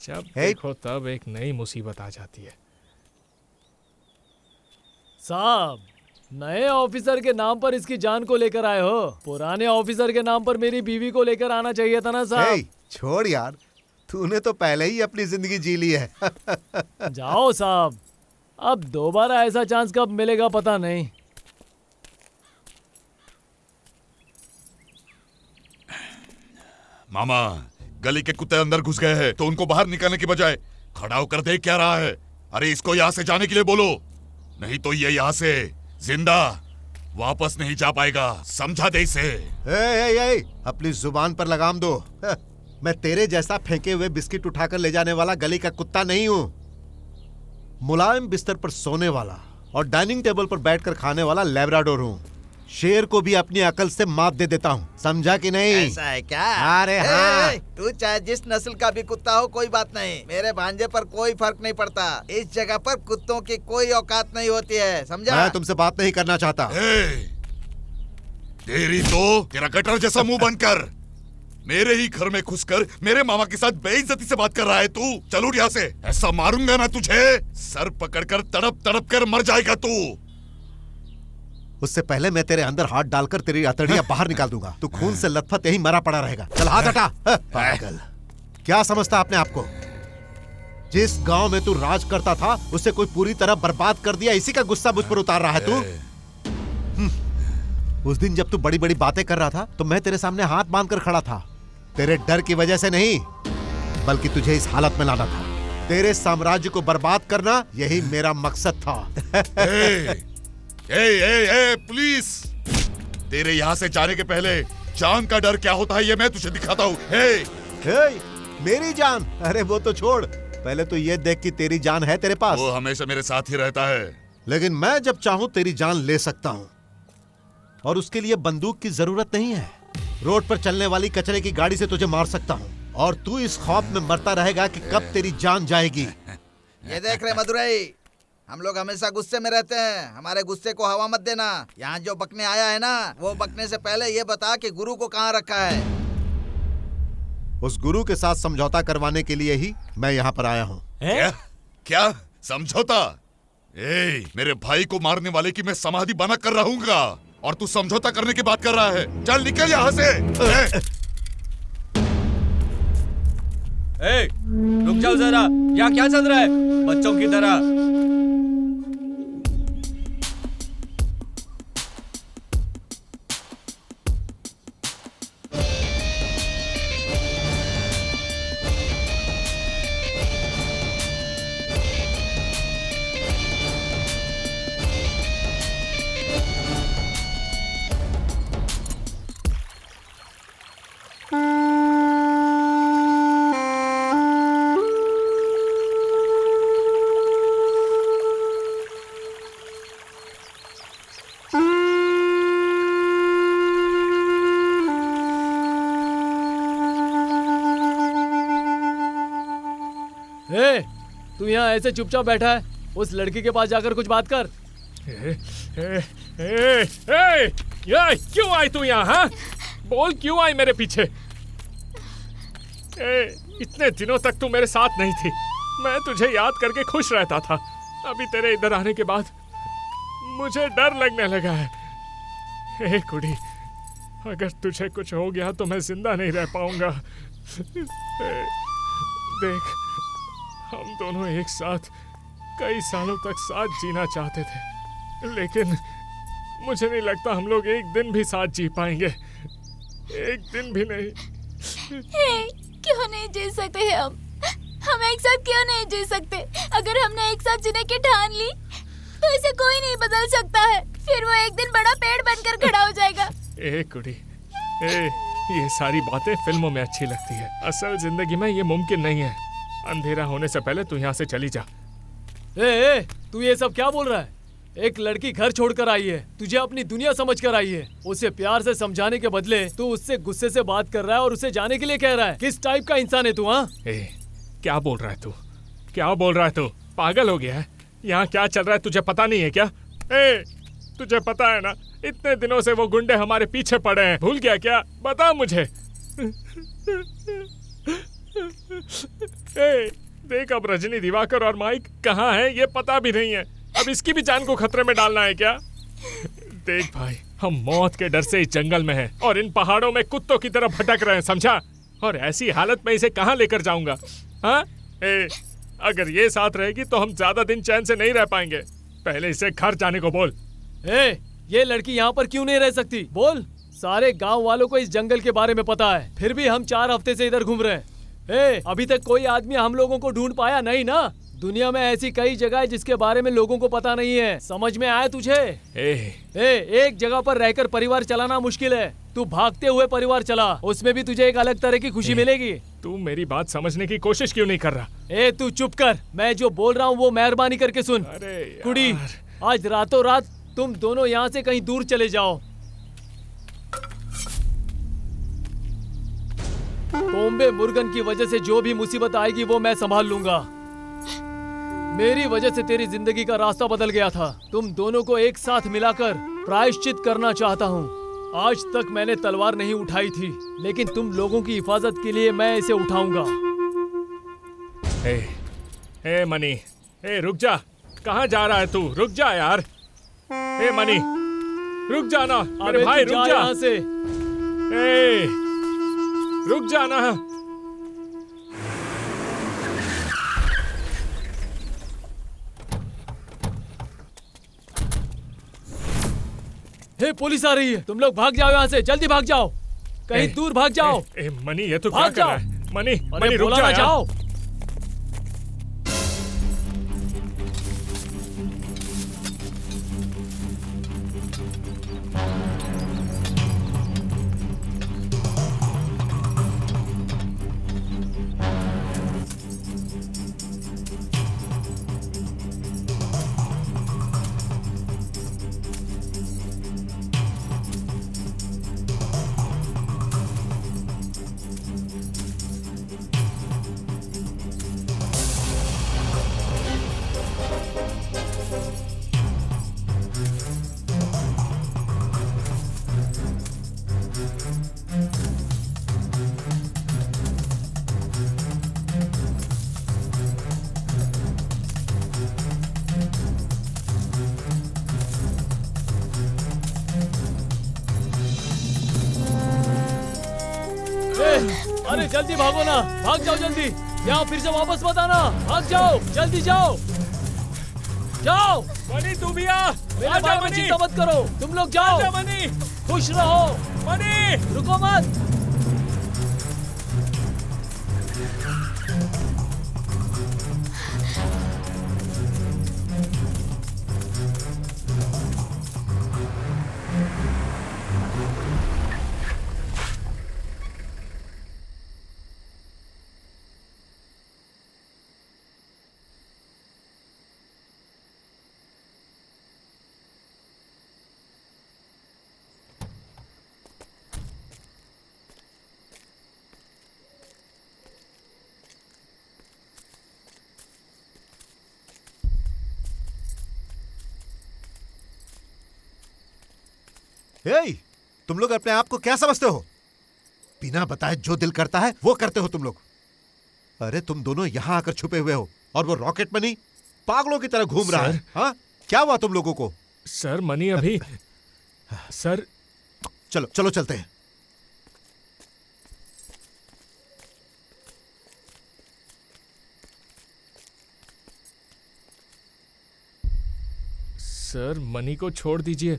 जब देखो तब एक नई मुसीबत आ जाती है। साहब, नए ऑफिसर के नाम पर इसकी जान को लेकर आए हो? पुराने ऑफिसर के नाम पर मेरी बीवी को लेकर आना चाहिए था ना साहब। छोड़ यार, तूने तो पहले ही अपनी जिंदगी जी ली है। जाओ साहब, अब दोबारा ऐसा चांस कब मिलेगा पता नहीं। मामा, गली के कुत्ते अंदर घुस गए हैं तो उनको बाहर निकालने की बजाय खड़ा होकर देख क्या रहा है? अरे इसको यहाँ से जाने के लिए बोलो, नहीं तो ये यहाँ से जिंदा वापस नहीं जा पाएगा। समझा दे इसे? अपनी जुबान पर लगाम दो। मैं तेरे जैसा फेंके हुए बिस्किट उठाकर ले जाने वाला गली का कुत्ता नहीं हूँ। मुलायम बिस्तर पर सोने वाला और डाइनिंग टेबल पर बैठकर खाने वाला लैब्राडोर हूँ। शेर को भी अपनी अकल से मात दे देता हूँ, समझा कि नहीं? ऐसा है क्या? अरे हाँ। तू चाहे जिस नस्ल का भी कुत्ता हो, कोई बात नहीं, मेरे भांजे पर कोई फर्क नहीं पड़ता। इस जगह पर कुत्तों की कोई औकात नहीं होती है, समझा? मैं तुमसे बात नहीं करना चाहता। तेरी तो तेरा गटर जैसा मुंह बंद कर। मेरे ही घर में घुसकर मेरे मामा के साथ बेइज्जती से बात कर रहा है तू। चल उठ यहाँ से, ऐसा मारूंगा ना तुझे, सर पकड़कर तड़प तड़प कर मर जाएगा तू। उससे पहले मैं तेरे अंदर हाथ डालकर तेरी अतड़ियां बाहर निकाल दूंगा। तू खून से लथपथ यही मरा पड़ा रहेगा। चल हाथ हटा। पागल, क्या समझता अपने आप को? जिस गांव में तू राज करता था उसे कोई पूरी तरह बर्बाद कर दिया, इसी का गुस्सा मुझ पर उतार रहा है तू? उस दिन जब तू बड़ी बड़ी बातें कर रहा था तो मैं तेरे सामने हाथ बांधकर खड़ा था, तेरे डर की वजह से नहीं, बल्कि तुझे इस हालत में लाना था। तेरे साम्राज्य को बर्बाद करना, यही मेरा मकसद था। प्लीज, तेरे यहाँ से जाने के पहले जान का डर क्या होता है ये मैं तुझे दिखाता हूँ। मेरी जान? अरे वो तो छोड़, पहले तो ये देख कि तेरी जान है तेरे पास। वो हमेशा मेरे साथ ही रहता है। लेकिन मैं जब चाहूँ तेरी जान ले सकता हूँ, और उसके लिए बंदूक की जरूरत नहीं है। रोड पर चलने वाली कचरे की गाड़ी से तुझे मार सकता हूँ, और तू इस खौफ में मरता रहेगा कि कब तेरी जान जाएगी। ये देख रहे मदुरई, हम लोग हमेशा गुस्से में रहते हैं, हमारे गुस्से को हवा मत देना। यहाँ जो बकने आया है ना, वो बकने से पहले ये बता कि गुरु को कहाँ रखा है। उस गुरु के साथ समझौता करवाने के लिए ही मैं यहाँ पर आया हूँ। क्या समझौता? मेरे भाई को मारने वाले की मैं समाधि बना कर रहूंगा, और तू समझौता करने की बात कर रहा है? चल निकल यहाँ से। रुक जाओ जरा, यहाँ क्या चल रहा है बच्चों की तरह? तू यहाँ ऐसे चुपचाप बैठा है, उस लड़की के पास जाकर कुछ बात कर। क्यों आई तू यहाँ? हाँ? बोल क्यों आई मेरे पीछे? इतने दिनों तक तू मेरे साथ नहीं थी, मैं तुझे याद करके खुश रहता था। अभी तेरे इधर आने के बाद मुझे डर लगने लगा है। कुड़ी, अगर तुझे कुछ हो गया तो मैं जिंदा नहीं रह पाऊंगा। देख, हम दोनों एक साथ कई सालों तक साथ जीना चाहते थे, लेकिन मुझे नहीं लगता हम लोग एक दिन भी साथ जी पाएंगे। एक दिन भी नहीं। क्यों नहीं जी सकते हम एक साथ क्यों नहीं जी सकते? अगर हमने एक साथ जीने की ठान ली तो इसे कोई नहीं बदल सकता है। फिर वो एक दिन बड़ा पेड़ बनकर खड़ा हो जाएगा। कुड़ी, ये सारी बातें फिल्मों में अच्छी लगती है, असल जिंदगी में ये मुमकिन नहीं है। अंधेरा होने से पहले तू यहाँ से चली जा। तू ये सब क्या बोल रहा है? एक लड़की घर छोड़कर आई है, तुझे अपनी दुनिया समझकर आई है। उसे प्यार से समझाने के बदले तू उससे गुस्से से बात कर रहा है और उसे जाने के लिए कह रहा है। किस टाइप का इंसान है तू? हाँ, क्या बोल रहा है तू? क्या बोल रहा है तू? पागल हो गया है? यहाँ क्या चल रहा है तुझे पता नहीं है क्या? तुझे पता है ना, इतने दिनों से वो गुंडे हमारे पीछे पड़े हैं, भूल गया क्या? बता मुझे। देख, अब रजनी दिवाकर और माइक कहाँ है ये पता भी नहीं है। अब इसकी भी जान को खतरे में डालना है क्या? देख भाई, हम मौत के डर से इस जंगल में हैं और इन पहाड़ों में कुत्तों की तरह भटक रहे हैं, समझा? और ऐसी हालत में इसे कहाँ लेकर जाऊंगा? हाँ? अगर ये साथ रहेगी तो हम ज्यादा दिन चैन से नहीं रह पाएंगे। पहले इसे घर जाने को बोल। ये लड़की यहाँ पर क्यों नहीं रह सकती? बोल। सारे गांव वालों को इस जंगल के बारे में पता है, फिर भी हम 4 हफ्ते से इधर घूम रहे हैं। अभी तक कोई आदमी हम लोगों को ढूंढ पाया नहीं ना? दुनिया में ऐसी कई जगह है जिसके बारे में लोगों को पता नहीं है। समझ में आया तुझे? एक जगह पर रहकर परिवार चलाना मुश्किल है। तू भागते हुए परिवार चला, उसमें भी तुझे एक अलग तरह की खुशी मिलेगी। तू मेरी बात समझने की कोशिश क्यों नहीं कर रहा? तू चुप कर, मैं जो बोल रहा हूँ वो मेहरबानी करके सुन। अरे कुड़ी, आज रातों रात तुम दोनों यहाँ से कहीं दूर चले जाओ। कोम्बे मुर्गन की वजह से जो भी मुसीबत आएगी वो मैं संभाल लूंगा। मेरी वजह से तेरी जिंदगी का रास्ता बदल गया था। तुम दोनों को एक साथ मिलाकर प्रायश्चित करना चाहता हूँ। आज तक मैंने तलवार नहीं उठाई थी, लेकिन तुम लोगों की हिफाजत के लिए मैं इसे उठाऊंगा। मनी, रुक जा। कहाँ जा रहा है तू? रुक जा यार। मनी, रुक जा ना मेरे भाई, रुक जा यहाँ से। रुक जा ना। पुलिस आ रही है, तुम लोग भाग जाओ यहाँ से, जल्दी भाग जाओ, कहीं दूर भाग जाओ। मनी, ये तो क्या कर रहा है? मनी रुक जा, जाओ। अरे जल्दी भागो ना, भाग जाओ जल्दी, यहाँ फिर से वापस मत आना, भाग जाओ, जल्दी जाओ, जाओ। मनी तू भी आ, मेरे भाई को चिंता मत करो, तुम लोग जाओ। मनी, खुश रहो। मनी, रुको मत। तुम लोग अपने आप को क्या समझते हो? बिना बताए जो दिल करता है वो करते हो तुम लोग। अरे तुम दोनों यहाँ आकर छुपे हुए हो और वो रॉकेट मनी पागलों की तरह घूम रहा है। हाँ, क्या हुआ तुम लोगों को? सर मनी अभी सर चलो चलो चलते हैं। सर मनी को छोड़ दीजिए।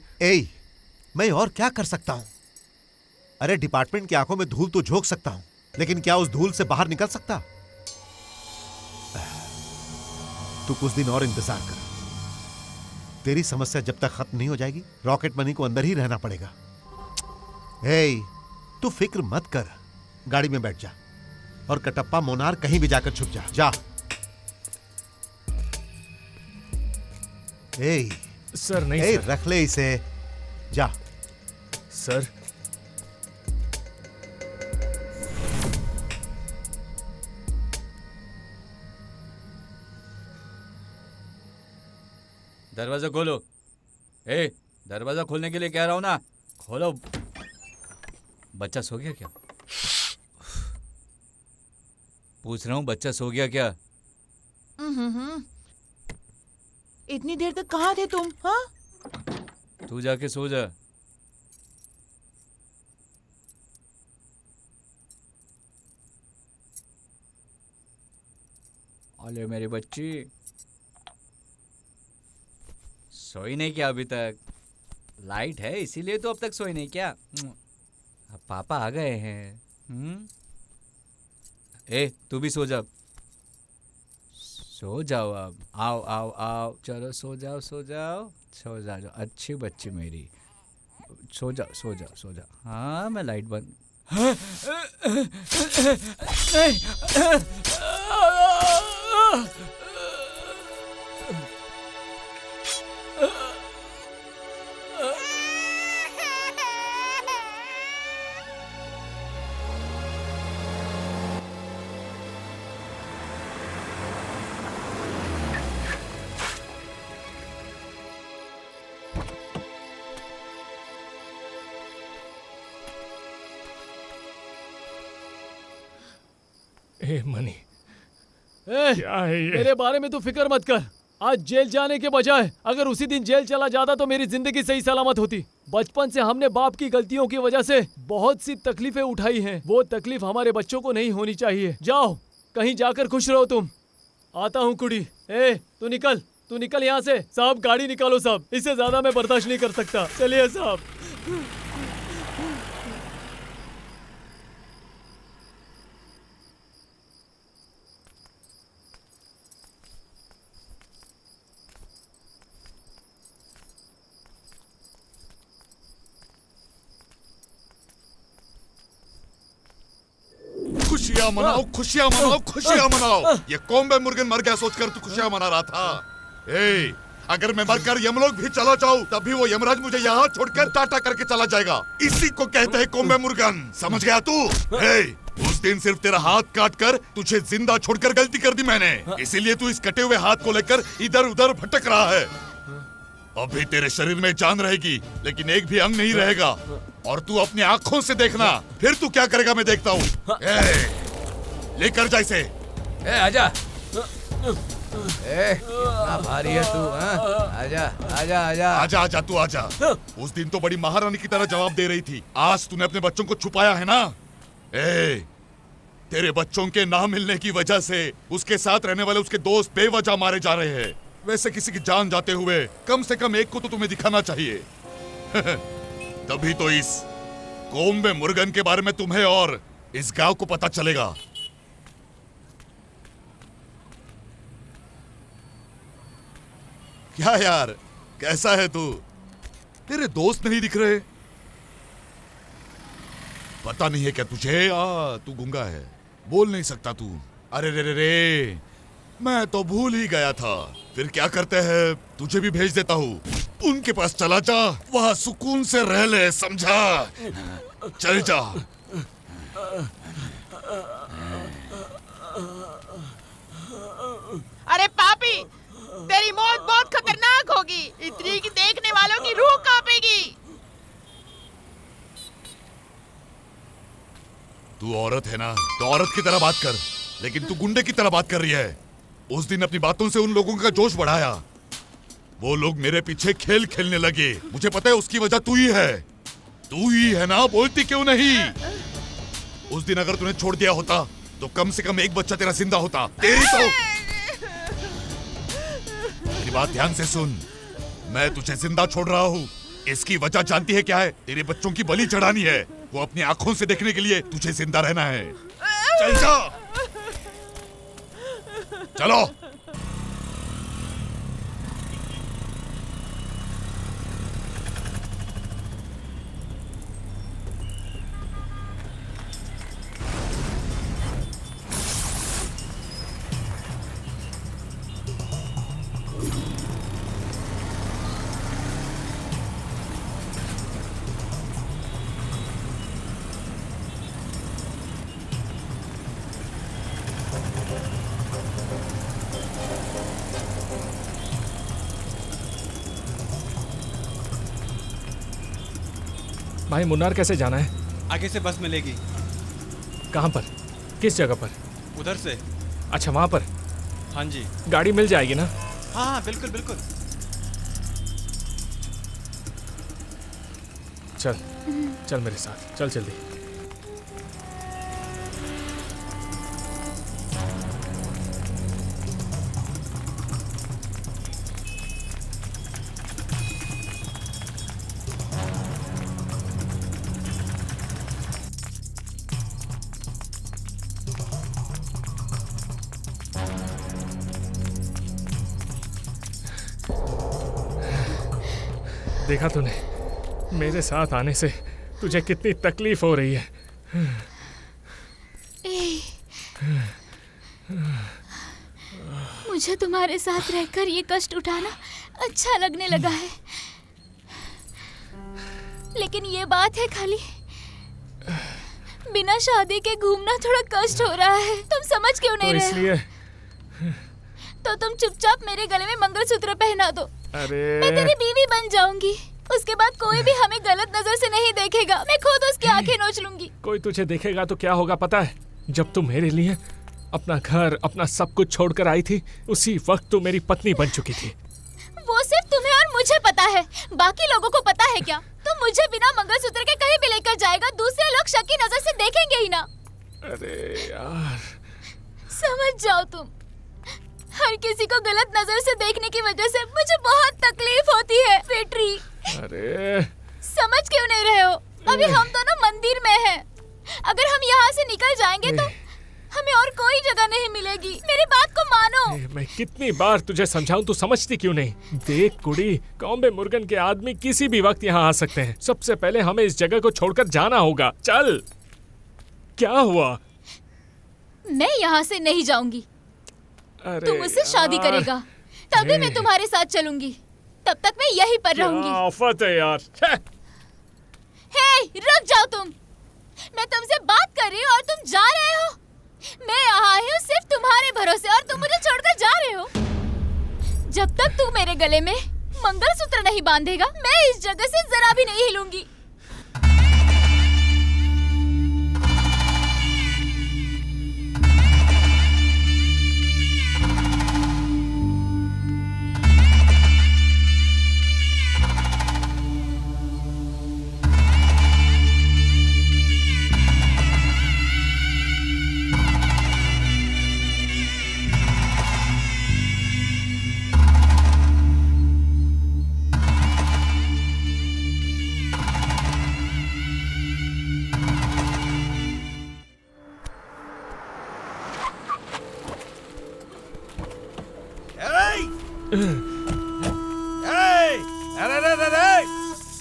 मैं और क्या कर सकता हूं? अरे डिपार्टमेंट की आंखों में धूल तो झोंक सकता हूं, लेकिन क्या उस धूल से बाहर निकल सकता? तू कुछ दिन और इंतजार कर। तेरी समस्या जब तक खत्म नहीं हो जाएगी, रॉकेट मनी को अंदर ही रहना पड़ेगा। तू फिक्र मत कर, गाड़ी में बैठ जा और कटप्पा मोनार कहीं भी जाकर छुप जा। जा। सर नहीं सर। रख ले इसे, जा। सर दरवाजा खोलो। दरवाजा खोलने के लिए कह रहा हूं ना, खोलो। बच्चा सो गया क्या? पूछ रहा हूं, बच्चा सो गया क्या? इतनी देर तक कहाँ थे तुम? हाँ? तू जाके सो जा। अरे मेरी बच्ची, सोई नहीं क्या अभी तक? लाइट है इसीलिए तो अब तक सोई नहीं क्या? अब पापा आ गए हैं। ए तू भी सो जा। सो जाओ अब। आओ आओ आओ, चलो सो जाओ सो जाओ सो जाओ, अच्छी बच्ची मेरी। सो जाओ सो जाओ सो जाओ। हाँ मैं लाइट बंद। ए मनी, क्या है ये? मेरे बारे में तो फिक्र मत कर। आज जेल जाने के बजाय अगर उसी दिन जेल चला जाता तो मेरी जिंदगी सही सलामत होती। बचपन से हमने बाप की गलतियों की वजह से बहुत सी तकलीफें उठाई हैं। वो तकलीफ हमारे बच्चों को नहीं होनी चाहिए। जाओ कहीं जाकर खुश रहो तुम। आता हूँ कुड़ी। तू निकल यहाँ से। साहब गाड़ी निकालो साहब, इससे ज्यादा मैं बर्दाश्त नहीं कर सकता। चलिए साहब। खुशियां मनाओ खुशियां मनाओ खुशियां मनाओ। ये कोम्बे मुर्गन मर गया सोचकर तू खुशियां मना रहा था। अगर मैं मरकर यमलोक भी चला जाऊं तब भी वो यमराज मुझे यहाँ छोड़कर टाटा करके चला जाएगा। इसी को कहते हैं कोम्बे मुर्गन, समझ गया तू? उस दिन सिर्फ तेरा हाथ काट कर तुझे जिंदा छोड़कर गलती कर दी मैंने, इसीलिए तू इस कटे हुए हाथ को लेकर इधर उधर भटक रहा है। अभी तेरे शरीर में जान रहेगी लेकिन एक भी अंग नहीं रहेगा, और तू अपनी आंखों से देखना। फिर तू क्या करेगा मैं देखता हूँ। लेकर जा इसे। आजा। कितना भारी है तू? आजा आजा आजा आजा आजा तू आजा। उस दिन तो बड़ी महारानी की तरह जवाब दे रही थी, आज तूने अपने बच्चों को छुपाया है ना। तेरे बच्चों के ना मिलने की वजह से उसके साथ रहने वाले उसके दोस्त बेवजह मारे जा रहे हैं। वैसे किसी की जान जाते हुए कम से कम एक को तो तुम्हें दिखाना चाहिए। तभी तो इस कोम्बे मुर्गन के बारे में तुम्हें और इस गांव को पता चलेगा। क्या यार, कैसा है तू? तेरे दोस्त नहीं दिख रहे? पता नहीं है क्या तुझे? तू गूंगा है, बोल नहीं सकता तू। अरे रे रे रे, मैं तो भूल ही गया था। फिर क्या करते हैं, तुझे भी भेज देता हूँ। उनके पास चला जा, वहां सुकून से रह ले, समझा? चल जा। अरे पापी, तेरी मौत बहुत खतरनाक होगी। इतनी कि देखने वालों की रूह कांपेगी। तू औरत है ना, तो औरत की तरह बात कर, लेकिन तू गुंडे की तरह बात कर रही है। उस दिन अपनी बातों से उन लोगों का जोश बढ़ाया। वो लोग मेरे पीछे खेल खेलने लगे। मुझे पता है उसकी वजह तू ही है। तू ही है ना, बोलती क्यों नहीं? उस दिन अगर तूने छोड़ दिया होता तो कम से कम एक बच्चा तेरा जिंदा होता। तेरी तो मेरी बात ध्यान से सुन, मैं तुझे जिंदा छोड़ रहा हूँ। इसकी वजह जानती है क्या है? तेरे बच्चों की बलि चढ़ानी है। वो अपनी आंखों से देखने के लिए तुझे जिंदा रहना है। चल जा, चलो। भाई मुन्नार कैसे जाना है? आगे से बस मिलेगी। कहाँ पर? किस जगह पर? उधर से। अच्छा वहाँ पर? हाँ जी। गाड़ी मिल जाएगी ना? हाँ हाँ बिल्कुल बिल्कुल। चल चल मेरे साथ, चल जल्दी। देखा तूने, मेरे साथ आने से तुझे कितनी तकलीफ हो रही है। मुझे तुम्हारे साथ रहकर ये कष्ट उठाना अच्छा लगने लगा है, लेकिन ये बात है खाली बिना शादी के घूमना थोड़ा कष्ट हो रहा है। तुम समझ क्यों नहीं रहे? इसलिए तो तुम चुपचाप मेरे गले में मंगलसूत्र पहना दो। अरे मैं तेरी बीवी बन जाऊंगी। उसके बाद कोई भी हमें गलत नजर से नहीं देखेगा। मैं खुद उसकी आंखें नोच लूंगी। कोई तुझे देखेगा तो क्या होगा पता है? जब तू मेरे लिए अपना घर, अपना सब कुछ छोड़कर आई थी, उसी वक्त तू मेरी पत्नी बन चुकी थी। वो सिर्फ तुम्हें और मुझे पता है, बाकी लोगों को पता है क्या? तुम मुझे बिना मंगलसूत्र के कहीं भी लेकर जाएगा, दूसरे लोग शक की नजर से देखेंगे ही ना। अरे यार, समझ जाओ तुम। हर किसी को गलत नजर से देखने की वजह से मुझे बहुत तकलीफ होती है बेट्री। अरे समझ क्यों नहीं रहे हो? अभी हम दोनों मंदिर में हैं। अगर हम यहाँ से निकल जाएंगे तो हमें और कोई जगह नहीं मिलेगी। मेरी बात को मानो। मैं कितनी बार तुझे समझाऊं, तू समझती क्यों नहीं? देख कुड़ी, कॉम्बे मुर्गन के आदमी किसी भी वक्त यहाँ आ सकते हैं। सबसे पहले हमें इस जगह को छोड़कर जाना होगा। चल। क्या हुआ? मैं यहाँ से नहीं जाऊंगी। तू मुझसे शादी करेगा, तभी मैं तुम्हारे साथ चलूंगी। तब तक मैं यहीं पर रहूंगी। आफत है यार। हे, रुक जाओ तुम। मैं तुमसे बात कर रही हूँ और तुम जा रहे हो। मैं यहाँ आई हूँ सिर्फ तुम्हारे भरोसे और तुम मुझे छोड़कर जा रहे हो। जब तक तू मेरे गले में मंगलसूत्र नहीं बांधेगा, मैं इस जगह से जरा भी नहीं हिलूंगी।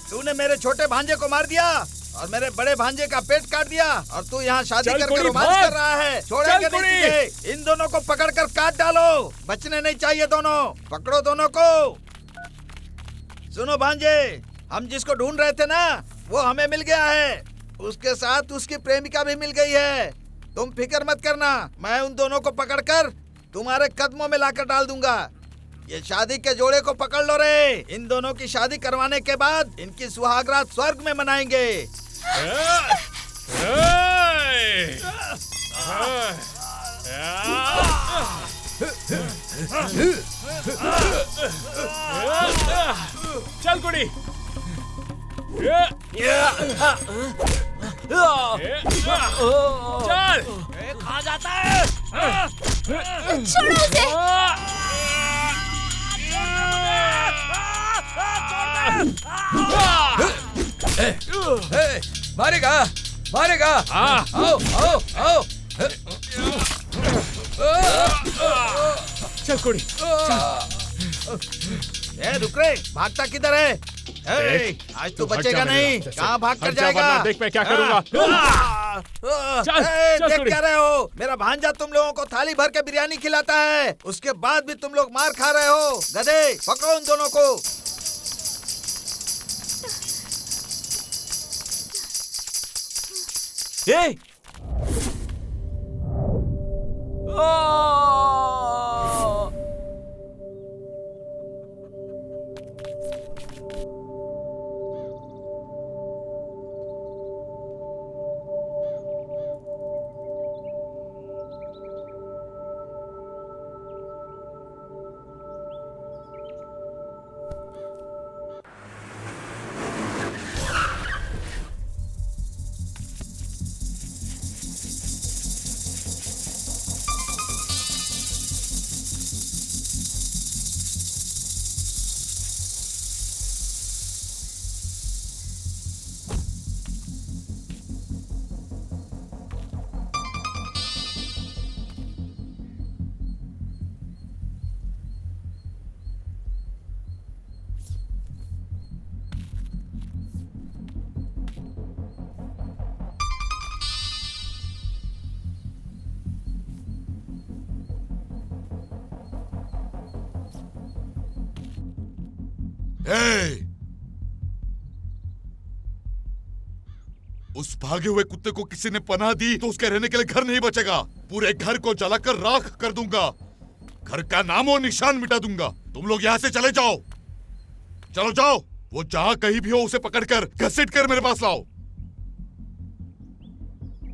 तूने मेरे छोटे भांजे को मार दिया और मेरे बड़े भांजे का पेट काट दिया और तू यहाँ शादी करके रोमांस कर रहा है। छोड़ेंगे नहीं तुझे। इन दोनों को पकड़कर काट डालो। बचने नहीं चाहिए दोनों। पकड़ो दोनों को। सुनो भांजे, हम जिसको ढूंढ रहे थे ना, वो हमें मिल गया है। उसके साथ उसकी प्रेमिका भी मिल गई है। तुम फिक्र मत करना, मैं उन दोनों को पकड़कर तुम्हारे कदमों में लाकर डाल दूंगा। ये शादी के जोड़े को पकड़ लो रे। इन दोनों की शादी करवाने के बाद इनकी सुहागरात स्वर्ग में मनाएंगे। चल कुड़ी। चल। खा जाता है। छोड़ो उसे। मारेगा मारेगा। आओ आओ आओ। चल कुड़ी। रुक रे, भागता किधर है? आज तो बचेगा नहीं। कहाँ भाग कर जाएगा? देख मैं क्या करूँगा। देख क्या रहे हो? मेरा भांजा तुम लोगों को थाली भर के बिरयानी खिलाता है, उसके बाद भी तुम लोग मार खा रहे हो। गधे, पकड़ो उन दोनों को। उस भागे हुए कुत्ते को किसी ने पनाह दी तो उसके रहने के लिए घर नहीं बचेगा। पूरे घर को जलाकर राख कर दूंगा, घर का नामो निशान मिटा दूंगा। तुम लोग यहाँ से चले जाओ, चलो जाओ। वो जहाँ कहीं भी हो उसे पकड़कर घसीट कर मेरे पास लाओ।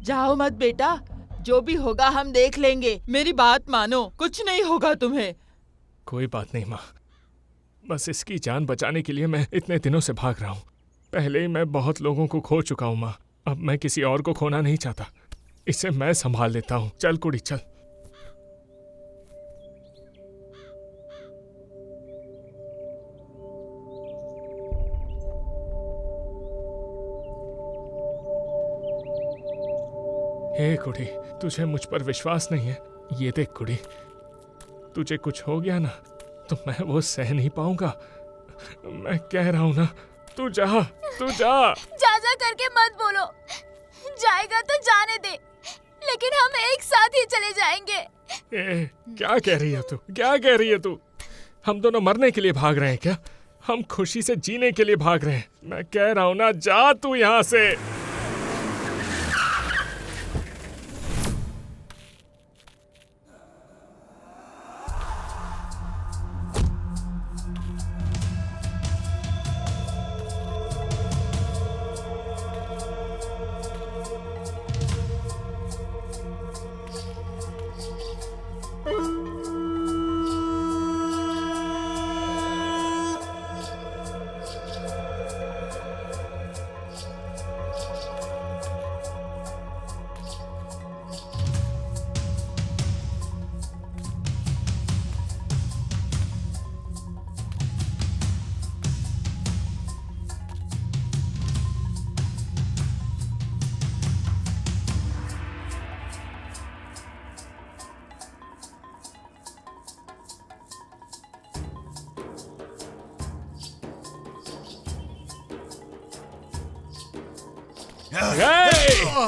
जाओ मत बेटा, जो भी होगा हम देख लेंगे। मेरी बात मानो, कुछ नहीं होगा तुम्हें। कोई बात नहीं माँ, बस इसकी जान बचाने के लिए मैं इतने दिनों से भाग रहा हूँ। पहले ही मैं बहुत लोगों को खो चुका हूँ माँ, अब मैं किसी और को खोना नहीं चाहता। इसे मैं संभाल लेता हूँ। चल कुड़ी चल। हे कुड़ी, तुझे मुझ पर विश्वास नहीं है? ये देख कुड़ी, तुझे कुछ हो गया ना तो मैं वो सह नहीं पाऊंगा। मैं कह रहा हूं ना, तू जा, तू जा। जा करके मत बोलो, जाएगा तो जाने दे, लेकिन हम एक साथ ही चले जाएंगे। क्या कह रही है तू? क्या कह रही है तू? हम दोनों मरने के लिए भाग रहे हैं क्या? हम खुशी से जीने के लिए भाग रहे हैं। मैं कह रहा हूं ना, जा तू यहाँ से।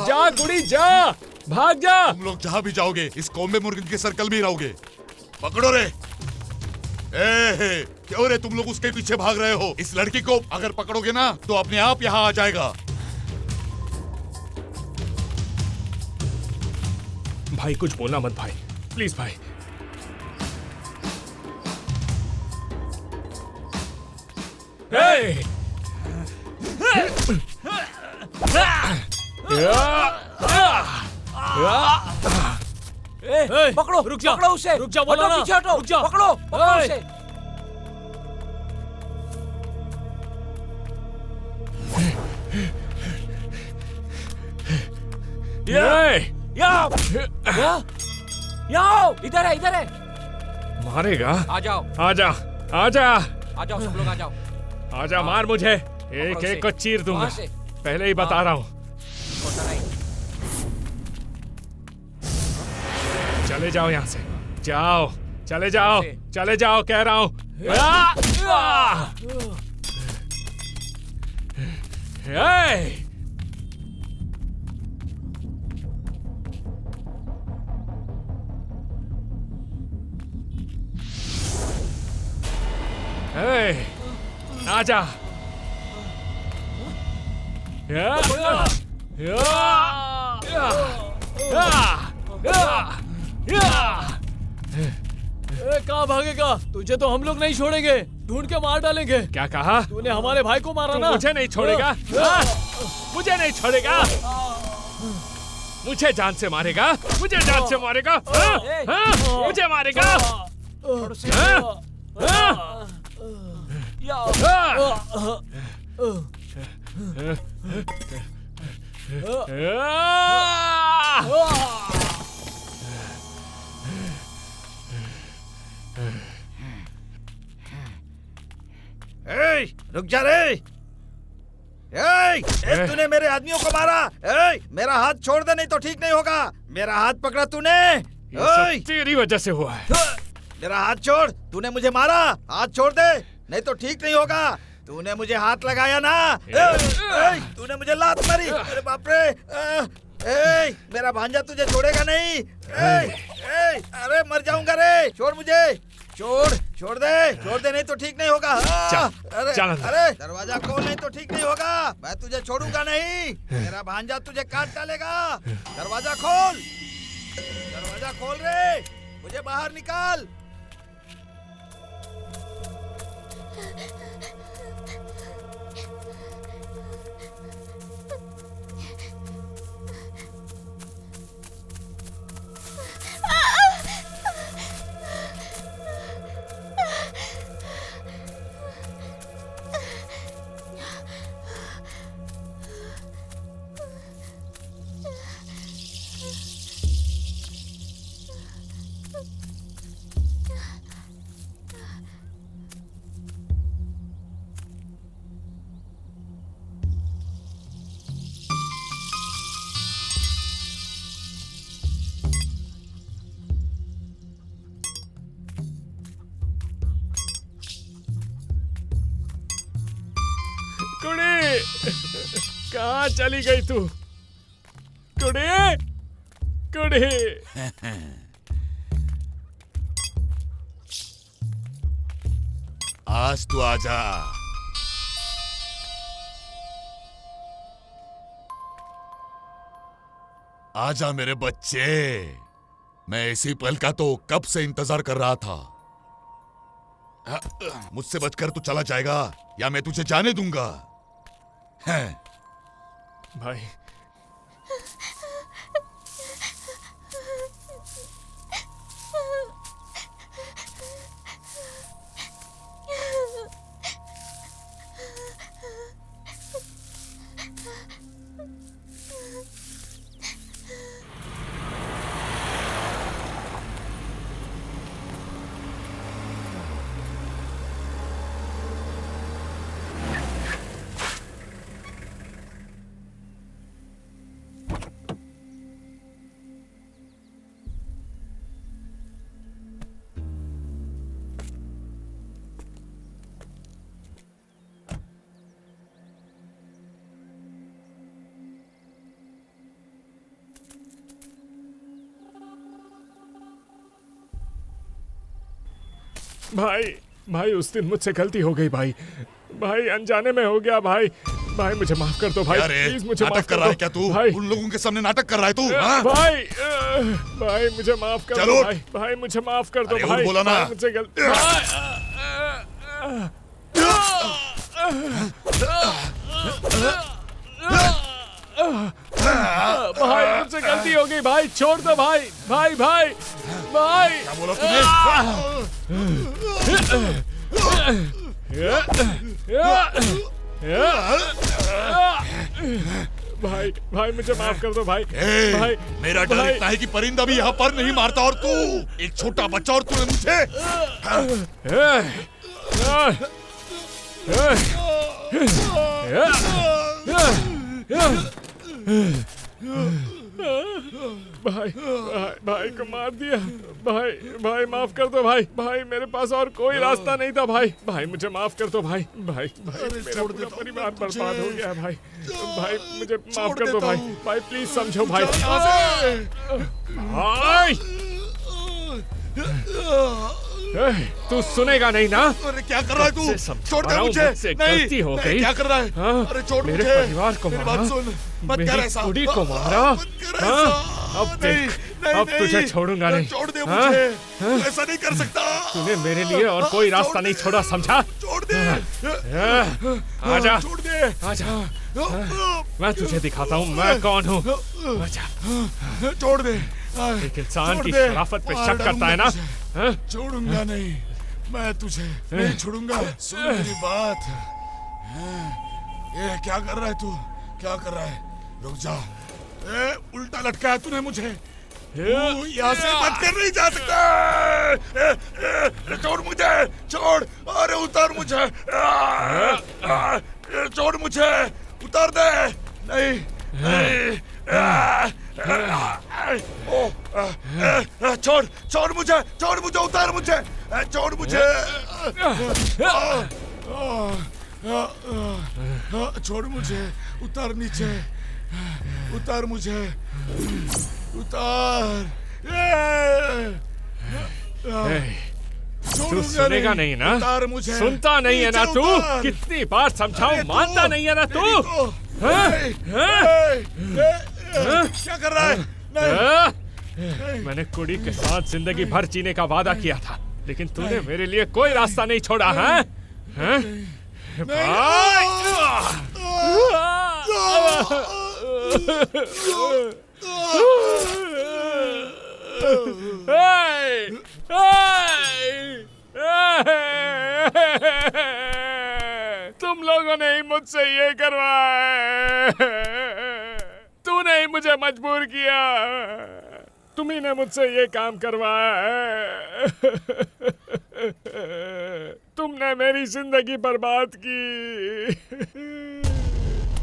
जा कुड़ी जा, भाग जा। तुम लोग जहाँ भी जाओगे इस कॉम्बे मुर्गन के सर्कल में ही रहोगे। पकड़ो रे। क्यों रे तुम लोग उसके पीछे भाग रहे हो? इस लड़की को अगर पकड़ोगे ना तो अपने आप यहाँ आ जाएगा। भाई कुछ बोलना मत भाई, प्लीज भाई। पकड़ो, रुक जा, पकड़ो उसे, रुक जा, बोलो ना, रुक जा, पकड़ो, पकड़ो उसे। इधर है, इधर है। मारेगा? आ जाओ, आजा, आजा, आ जाओ, सब लोग आ जाओ। आजा, मार मुझे, एक एक को चीर दूंगा, पहले ही बता रहा हूँ। चले जाओ यहाँ से, जाओ, चले जाओ, चले जाओ, कह रहा हूँ। आजा। कहाँ भागेगा? तुझे तो हम लोग नहीं छोड़ेंगे, ढूंढ के मार डालेंगे। क्या कहा? तूने हमारे भाई को मारा ना। मुझे नहीं छोड़ेगा? मुझे नहीं छोड़ेगा? मुझे जान से मारेगा? मुझे जान से मारेगा? मुझे मारेगा? रुक जा रे। तूने मेरे आदमियों को मारा। मेरा हाथ छोड़ दे, नहीं तो ठीक नहीं होगा। मेरा हाथ पकड़ा तूने। तेरी वजह से हुआ है। मेरा हाथ छोड़, तूने मुझे मारा। हाथ छोड़ दे, नहीं तो ठीक नहीं होगा। तूने मुझे हाथ लगाया ना। तूने मुझे लात मारी। अरे बाप रे। मेरा भांजा तुझे छोड़ेगा नहीं। अरे मर जाऊंगा रे, छोड़ मुझे। छोड़ दे नहीं तो ठीक नहीं होगा। अरे दरवाजा खोल नहीं तो ठीक नहीं होगा। मैं तुझे छोड़ूंगा नहीं, मेरा भांजा तुझे काट डालेगा। दरवाजा खोल रे, मुझे बाहर निकाल। कुड़ी, कहाँ चली गई तू? कुड़ी, कुड़ी। आज तू आजा। आजा मेरे बच्चे, मैं इसी पल का तो कब से इंतजार कर रहा था। मुझसे बचकर तू चला जाएगा या मैं तुझे जाने दूंगा। भाई भाई उस दिन मुझसे गलती हो गई भाई अनजाने में हो गया भाई मुझे माफ कर दो भाई, प्लीज मुझे माफ कर रहा है क्या तू? उन लोगों के सामने नाटक कर रहा है तू? भाई मुझे माफ कर दो भाई मुझे माफ कर दो भाई, बोला ना मुझे गलती। भाई मुझसे गलती हो गई भाई, छोड़ दो भाई। क्या बोला तूने? भाई मुझे माफ कर दो भाई। मेरा डर इतना है कि परिंदा भी यहाँ पर नहीं मारता और तू एक छोटा बच्चा और तूने मुझे। भाई को मार दिया भाई माफ कर दो भाई मेरे पास और कोई रास्ता नहीं था भाई मुझे माफ कर दो भाई मेरा पूरा परिवार बर्बाद हो गया भाई मुझे माफ कर दो भाई प्लीज समझो भाई। तू सुनेगा नहीं ना? अरे क्या कर रहा है तू? छोड़ दे मुझे। गलती हो गई। क्या कर रहा है? अरे छोड़ मुझे। मेरे परिवार को मारा, मेरी कुड़ी को मारा। अब देख, अब तुझे छोड़ूंगा नहीं। छोड़ दे मुझे। ऐसा नहीं कर सकता। तूने मेरे लिए और कोई रास्ता नहीं छोड़ा, समझा? छोड़ दे। आजा, छोड़ दे। आजा। मैं तुझे दिखाता हूँ मैं कौन हूँ। छोड़ दे। एक इंसान की शराफत पे शक करता है ना? छोड़ूंगा नहीं, मैं तुझे नहीं छोड़ूंगा। सुन मेरी बात। ये क्या कर रहा है तू? क्या कर रहा है? रुक जा। उल्टा लटकाया तूने मुझे। यहाँ से बच कर नहीं जा सकता। छोड़ मुझे, छोड़। अरे उतार मुझे, छोड़ मुझे, उतार दे। नहीं छोड़ मुझे, उतार मुझे, छोड़ मुझे। छोड़ मुझे, उतार नीचे, उतार मुझे, उतार। तू सुनेगा नहीं ना? उतार मुझे। सुनता नहीं है ना नीचे तू? उतार। कितनी बार समझाऊं, मानता नहीं है ना तू? क्या कर रहा है? मैंने कुड़ी के साथ जिंदगी भर जीने का वादा किया था, लेकिन तूने मेरे लिए कोई रास्ता नहीं छोड़ा है? तुम लोगों ने ही मुझसे ये करवाया है। तूने ही मुझे मजबूर किया, तुम्ही ने मुझसे ये काम करवाया है। तुमने मेरी जिंदगी बर्बाद की।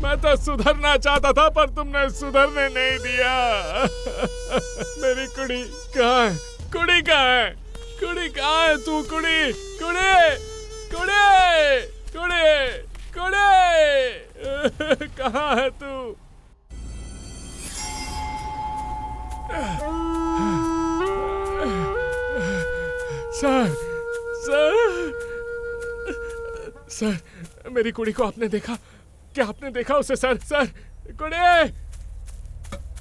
मैं तो सुधरना चाहता था, पर तुमने सुधरने नहीं दिया। मेरी कुड़ी कहाँ है? कुड़ी कहाँ है? कुड़ी कहाँ है तू? कुड़ी, कुड़ी, कुड़ी, कुड़ी, कुड़ी, कहाँ है तू? सर, सर, सर, मेरी कुड़ी को आपने देखा? क्या आपने देखा उसे? सर, सर, कुड़ी,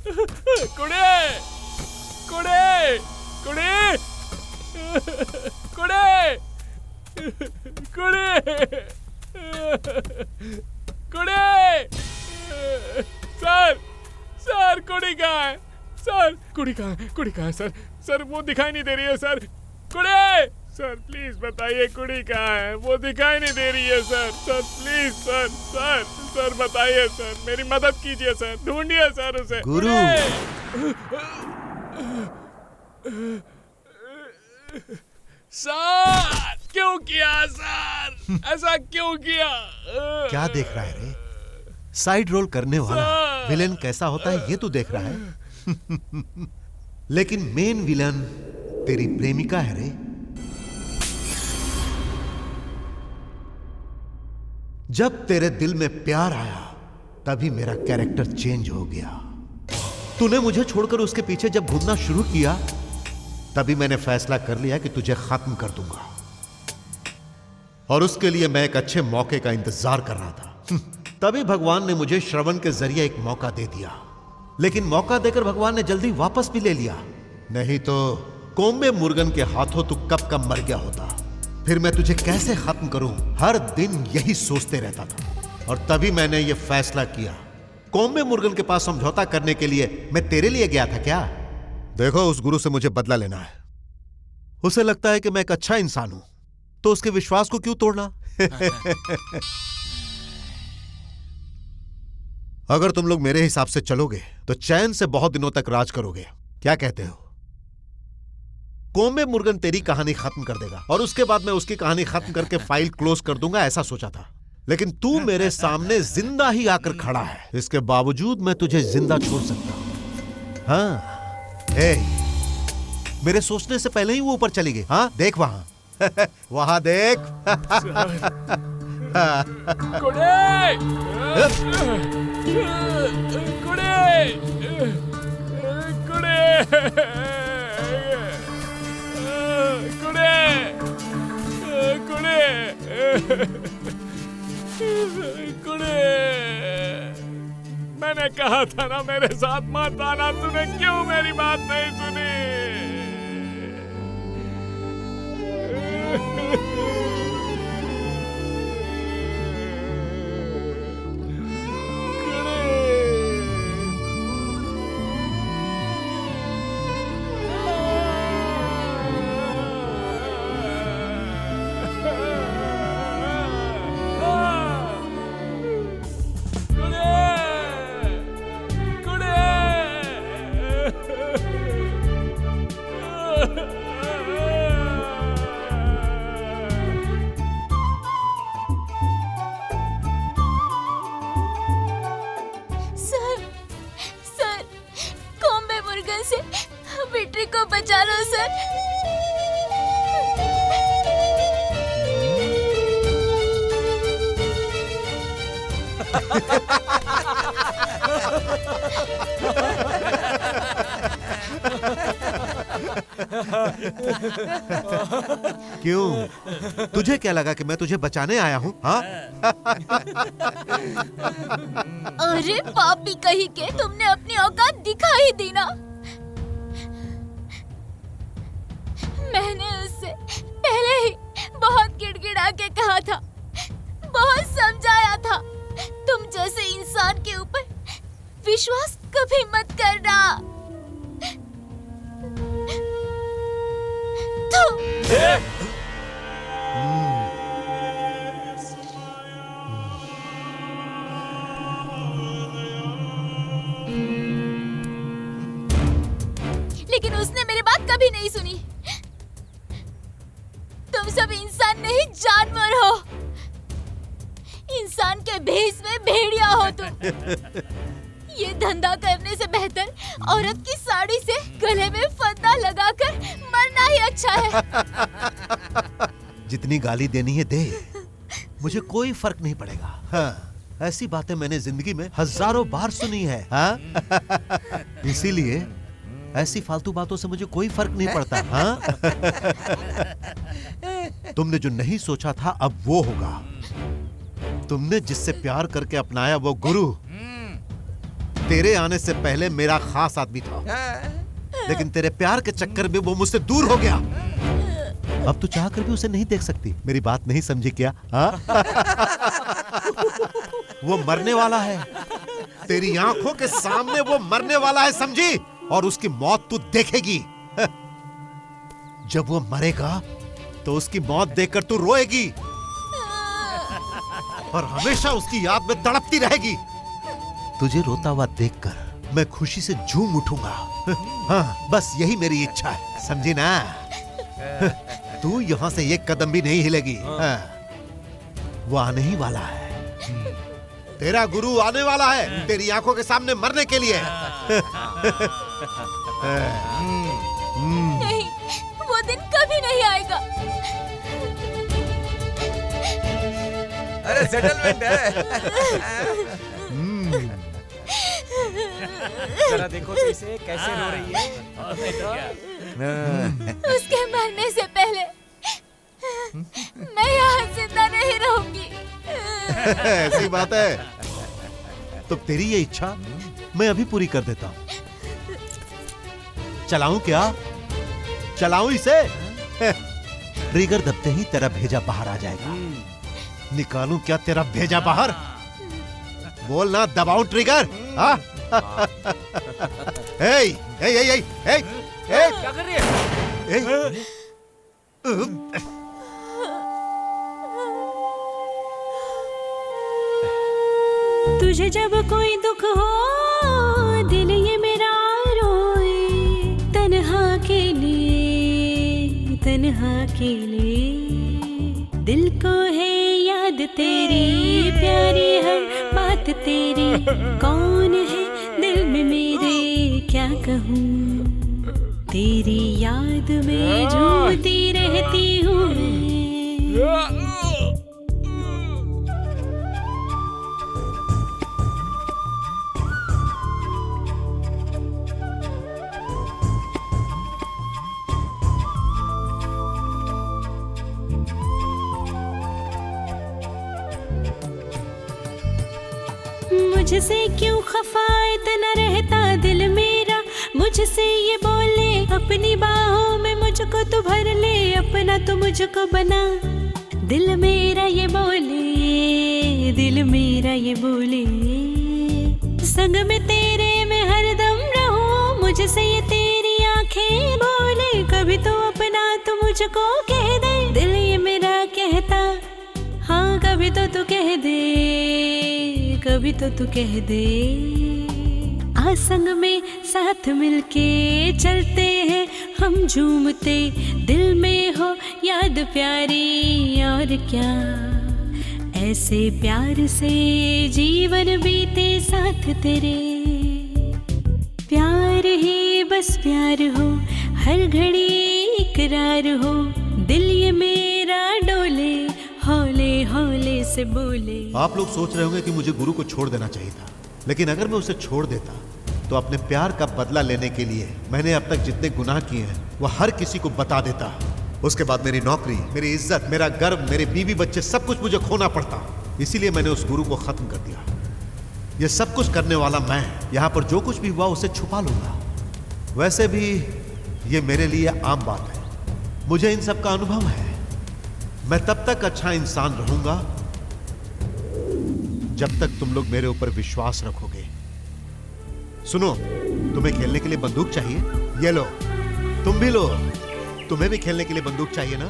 कुड़ी, कुड़ी, कुड़ी, कुड़ी, कुड़ी, कुड़ी, सर, सर, कुड़ी कहाँ है? सर, कुड़ी कहाँ है? कुड़ी कहाँ है सर? सर, वो दिखाई नहीं दे रही है सर। कुड़ी, सर प्लीज बताइए कुड़ी कहाँ है? वो दिखाई नहीं दे रही है sir. Sir please sir, sir, sir बताइए सर, मेरी मदद कीजिए सर, ढूंढिए सर उसे। गुरु, सर क्यों किया सर? ऐसा क्यों किया? क्या देख रहा है रे? साइड रोल करने वाला विलेन कैसा होता है ये तू देख रहा है? लेकिन मेन विलन तेरी प्रेमिका है रे। जब तेरे दिल में प्यार आया तभी मेरा कैरेक्टर चेंज हो गया। तूने मुझे छोड़कर उसके पीछे जब घूमना शुरू किया तभी मैंने फैसला कर लिया कि तुझे खत्म कर दूंगा, और उसके लिए मैं एक अच्छे मौके का इंतजार कर रहा था। तभी भगवान ने मुझे श्रवण के जरिए एक मौका दे दिया, लेकिन मौका देकर भगवान ने जल्दी वापस भी ले लिया, नहीं तो कोम्बे मुर्गन के हाथों तू कब कब मर गया होता। फिर मैं तुझे कैसे खत्म करूं, हर दिन यही सोचते रहता था, और तभी मैंने यह फैसला किया। कोम्बे मुर्गन के पास समझौता करने के लिए मैं तेरे लिए गया था क्या? देखो, उस गुरु से मुझे बदला लेना है। उसे लगता है कि मैं एक अच्छा इंसान हूं, तो उसके विश्वास को क्यों तोड़ना? अगर तुम लोग मेरे हिसाब से चलोगे तो चैन से बहुत दिनों तक राज करोगे। क्या कहते हो? कोम्बे मुर्गन तेरी कहानी खत्म कर देगा और उसके बाद मैं उसकी कहानी खत्म करके फाइल क्लोज कर दूंगा, ऐसा सोचा था। लेकिन तू मेरे सामने जिंदा ही आकर खड़ा है, इसके बावजूद मैं तुझे जिंदा छोड़ सकता हूं। हाँ, मेरे सोचने से पहले ही वो ऊपर चली गई। हाँ, देख वहां। वहां देख। कुड़ी, कुड़ी, कुड़ी, मैंने कहा था ना मेरे साथ मत आना, तूने क्यों मेरी बात नहीं सुनी? बेटी को बचा लो सर। क्यों? तुझे क्या लगा कि मैं तुझे बचाने आया हूँ? हाँ? अरे पापी कहीं के, तुमने अपनी औकात दिखा ही दी ना। मैंने उससे पहले ही बहुत गिड़गिड़ा के कहा था, बहुत समझाया था, तुम जैसे इंसान के ऊपर विश्वास कभी मत करना। लेकिन उसने मेरी बात कभी नहीं सुनी। तुम सब इंसान नहीं, जानवर हो। इंसान के भेष में भेड़िया हो तुम। ये धंधा करने से बेहतर औरत की साड़ी से गले में फंदा लगाकर मरना ही अच्छा है। जितनी गाली देनी है दे, मुझे कोई फर्क नहीं पड़ेगा। हाँ, ऐसी बातें मैंने जिंदगी में हजारों बार सुनी है। हाँ? इसीलिए ऐसी फालतू बातों से मुझे कोई फर्क नहीं पड़ता। हाँ? तुमने जो नहीं सोचा था अब वो होगा। तुमने जिससे प्यार करके अपनाया वो गुरु तेरे आने से पहले मेरा खास आदमी था, लेकिन तेरे प्यार के चक्कर में वो मुझसे दूर हो गया। अब तू चाह कर भी उसे नहीं देख सकती। मेरी बात नहीं समझी क्या? हाँ? वो मरने वाला है, तेरी आंखों के सामने वो मरने वाला है, समझी? और उसकी मौत तू देखेगी। जब वो मरेगा तो उसकी मौत देखकर तू रोएगी और हमेशा उसकी याद में तड़पती रहेगी। तुझे रोता हुआ देखकर मैं खुशी से झूम उठूंगा। हाँ, बस यही मेरी इच्छा है, समझी ना? तू यहाँ से एक कदम भी नहीं हिलेगी। हाँ, वो आने ही वाला है। तेरा गुरु आने वाला है तेरी आंखों के सामने मरने के लिए। नहीं, वो दिन कभी नहीं आएगा। अरे सेटलमेंट है। जरा देखो तो इसे कैसे रो रही है। उसके मरने से पहले मैं यहाँ जिंदा नहीं रहूंगी। ऐसी बात है तो तेरी ये इच्छा मैं अभी पूरी कर देता हूँ। चलाऊं क्या? चलाऊं इसे? ट्रिगर दबते ही तेरा भेजा बाहर आ जाएगा। निकालूं क्या तेरा भेजा बाहर? बोल ना, दबाऊं ट्रिगर? हाँ? क्या कर रही है? तुझे जब कोई दुख हो दिल ये मेरा रोए, तन्हा के लिए, तन्हा के लिए। दिल को है याद तेरी, प्यारी हर बात तेरी। कौन है दिल में मेरे, क्या कहूँ? तेरी याद में झूमती रहती हूँ। मुझसे क्यों खफा इतना रहता दिल मेरा, मुझसे ये बोले अपनी बाहों में मुझको तू भर ले, अपना तो मुझको बना। दिल मेरा ये बोले, दिल मेरा ये बोले, संग में तेरे में हरदम रहूं। मुझसे ये तेरी आंखें बोले, कभी तो अपना तो मुझको कह दे। दिल ये मेरा कहता, हाँ कभी तो तू कह दे, कभी तो तू कह दे। आ संग में साथ मिलके चलते हैं हम झूमते, दिल में हो याद प्यारी और क्या। ऐसे प्यार से जीवन बीते साथ तेरे, प्यार ही बस प्यार हो, हर घड़ी इकरार हो। दिल ये मेरा डोले, हौले हौले से बोले। आप लोग सोच रहे होंगे कि मुझे गुरु को छोड़ देना चाहिए था, लेकिन अगर मैं उसे छोड़ देता तो अपने प्यार का बदला लेने के लिए मैंने अब तक जितने गुनाह किए हैं वो हर किसी को बता देता। उसके बाद मेरी नौकरी, मेरी इज्जत, मेरा गर्व, मेरे बीवी बच्चे, सब कुछ मुझे खोना पड़ता। इसीलिए मैंने उस गुरु को खत्म कर दिया। ये सब कुछ करने वाला मैं, यहां पर जो कुछ भी हुआ उसे छुपा लूंगा। वैसे भी ये मेरे लिए आम बात है, मुझे इन सब का अनुभव है। मैं तब तक अच्छा इंसान रहूंगा जब तक तुम लोग मेरे ऊपर विश्वास रखोगे। सुनो, तुम्हें खेलने के लिए बंदूक चाहिए? ये लो, तुम भी लो। तुम्हें भी खेलने के लिए बंदूक चाहिए ना?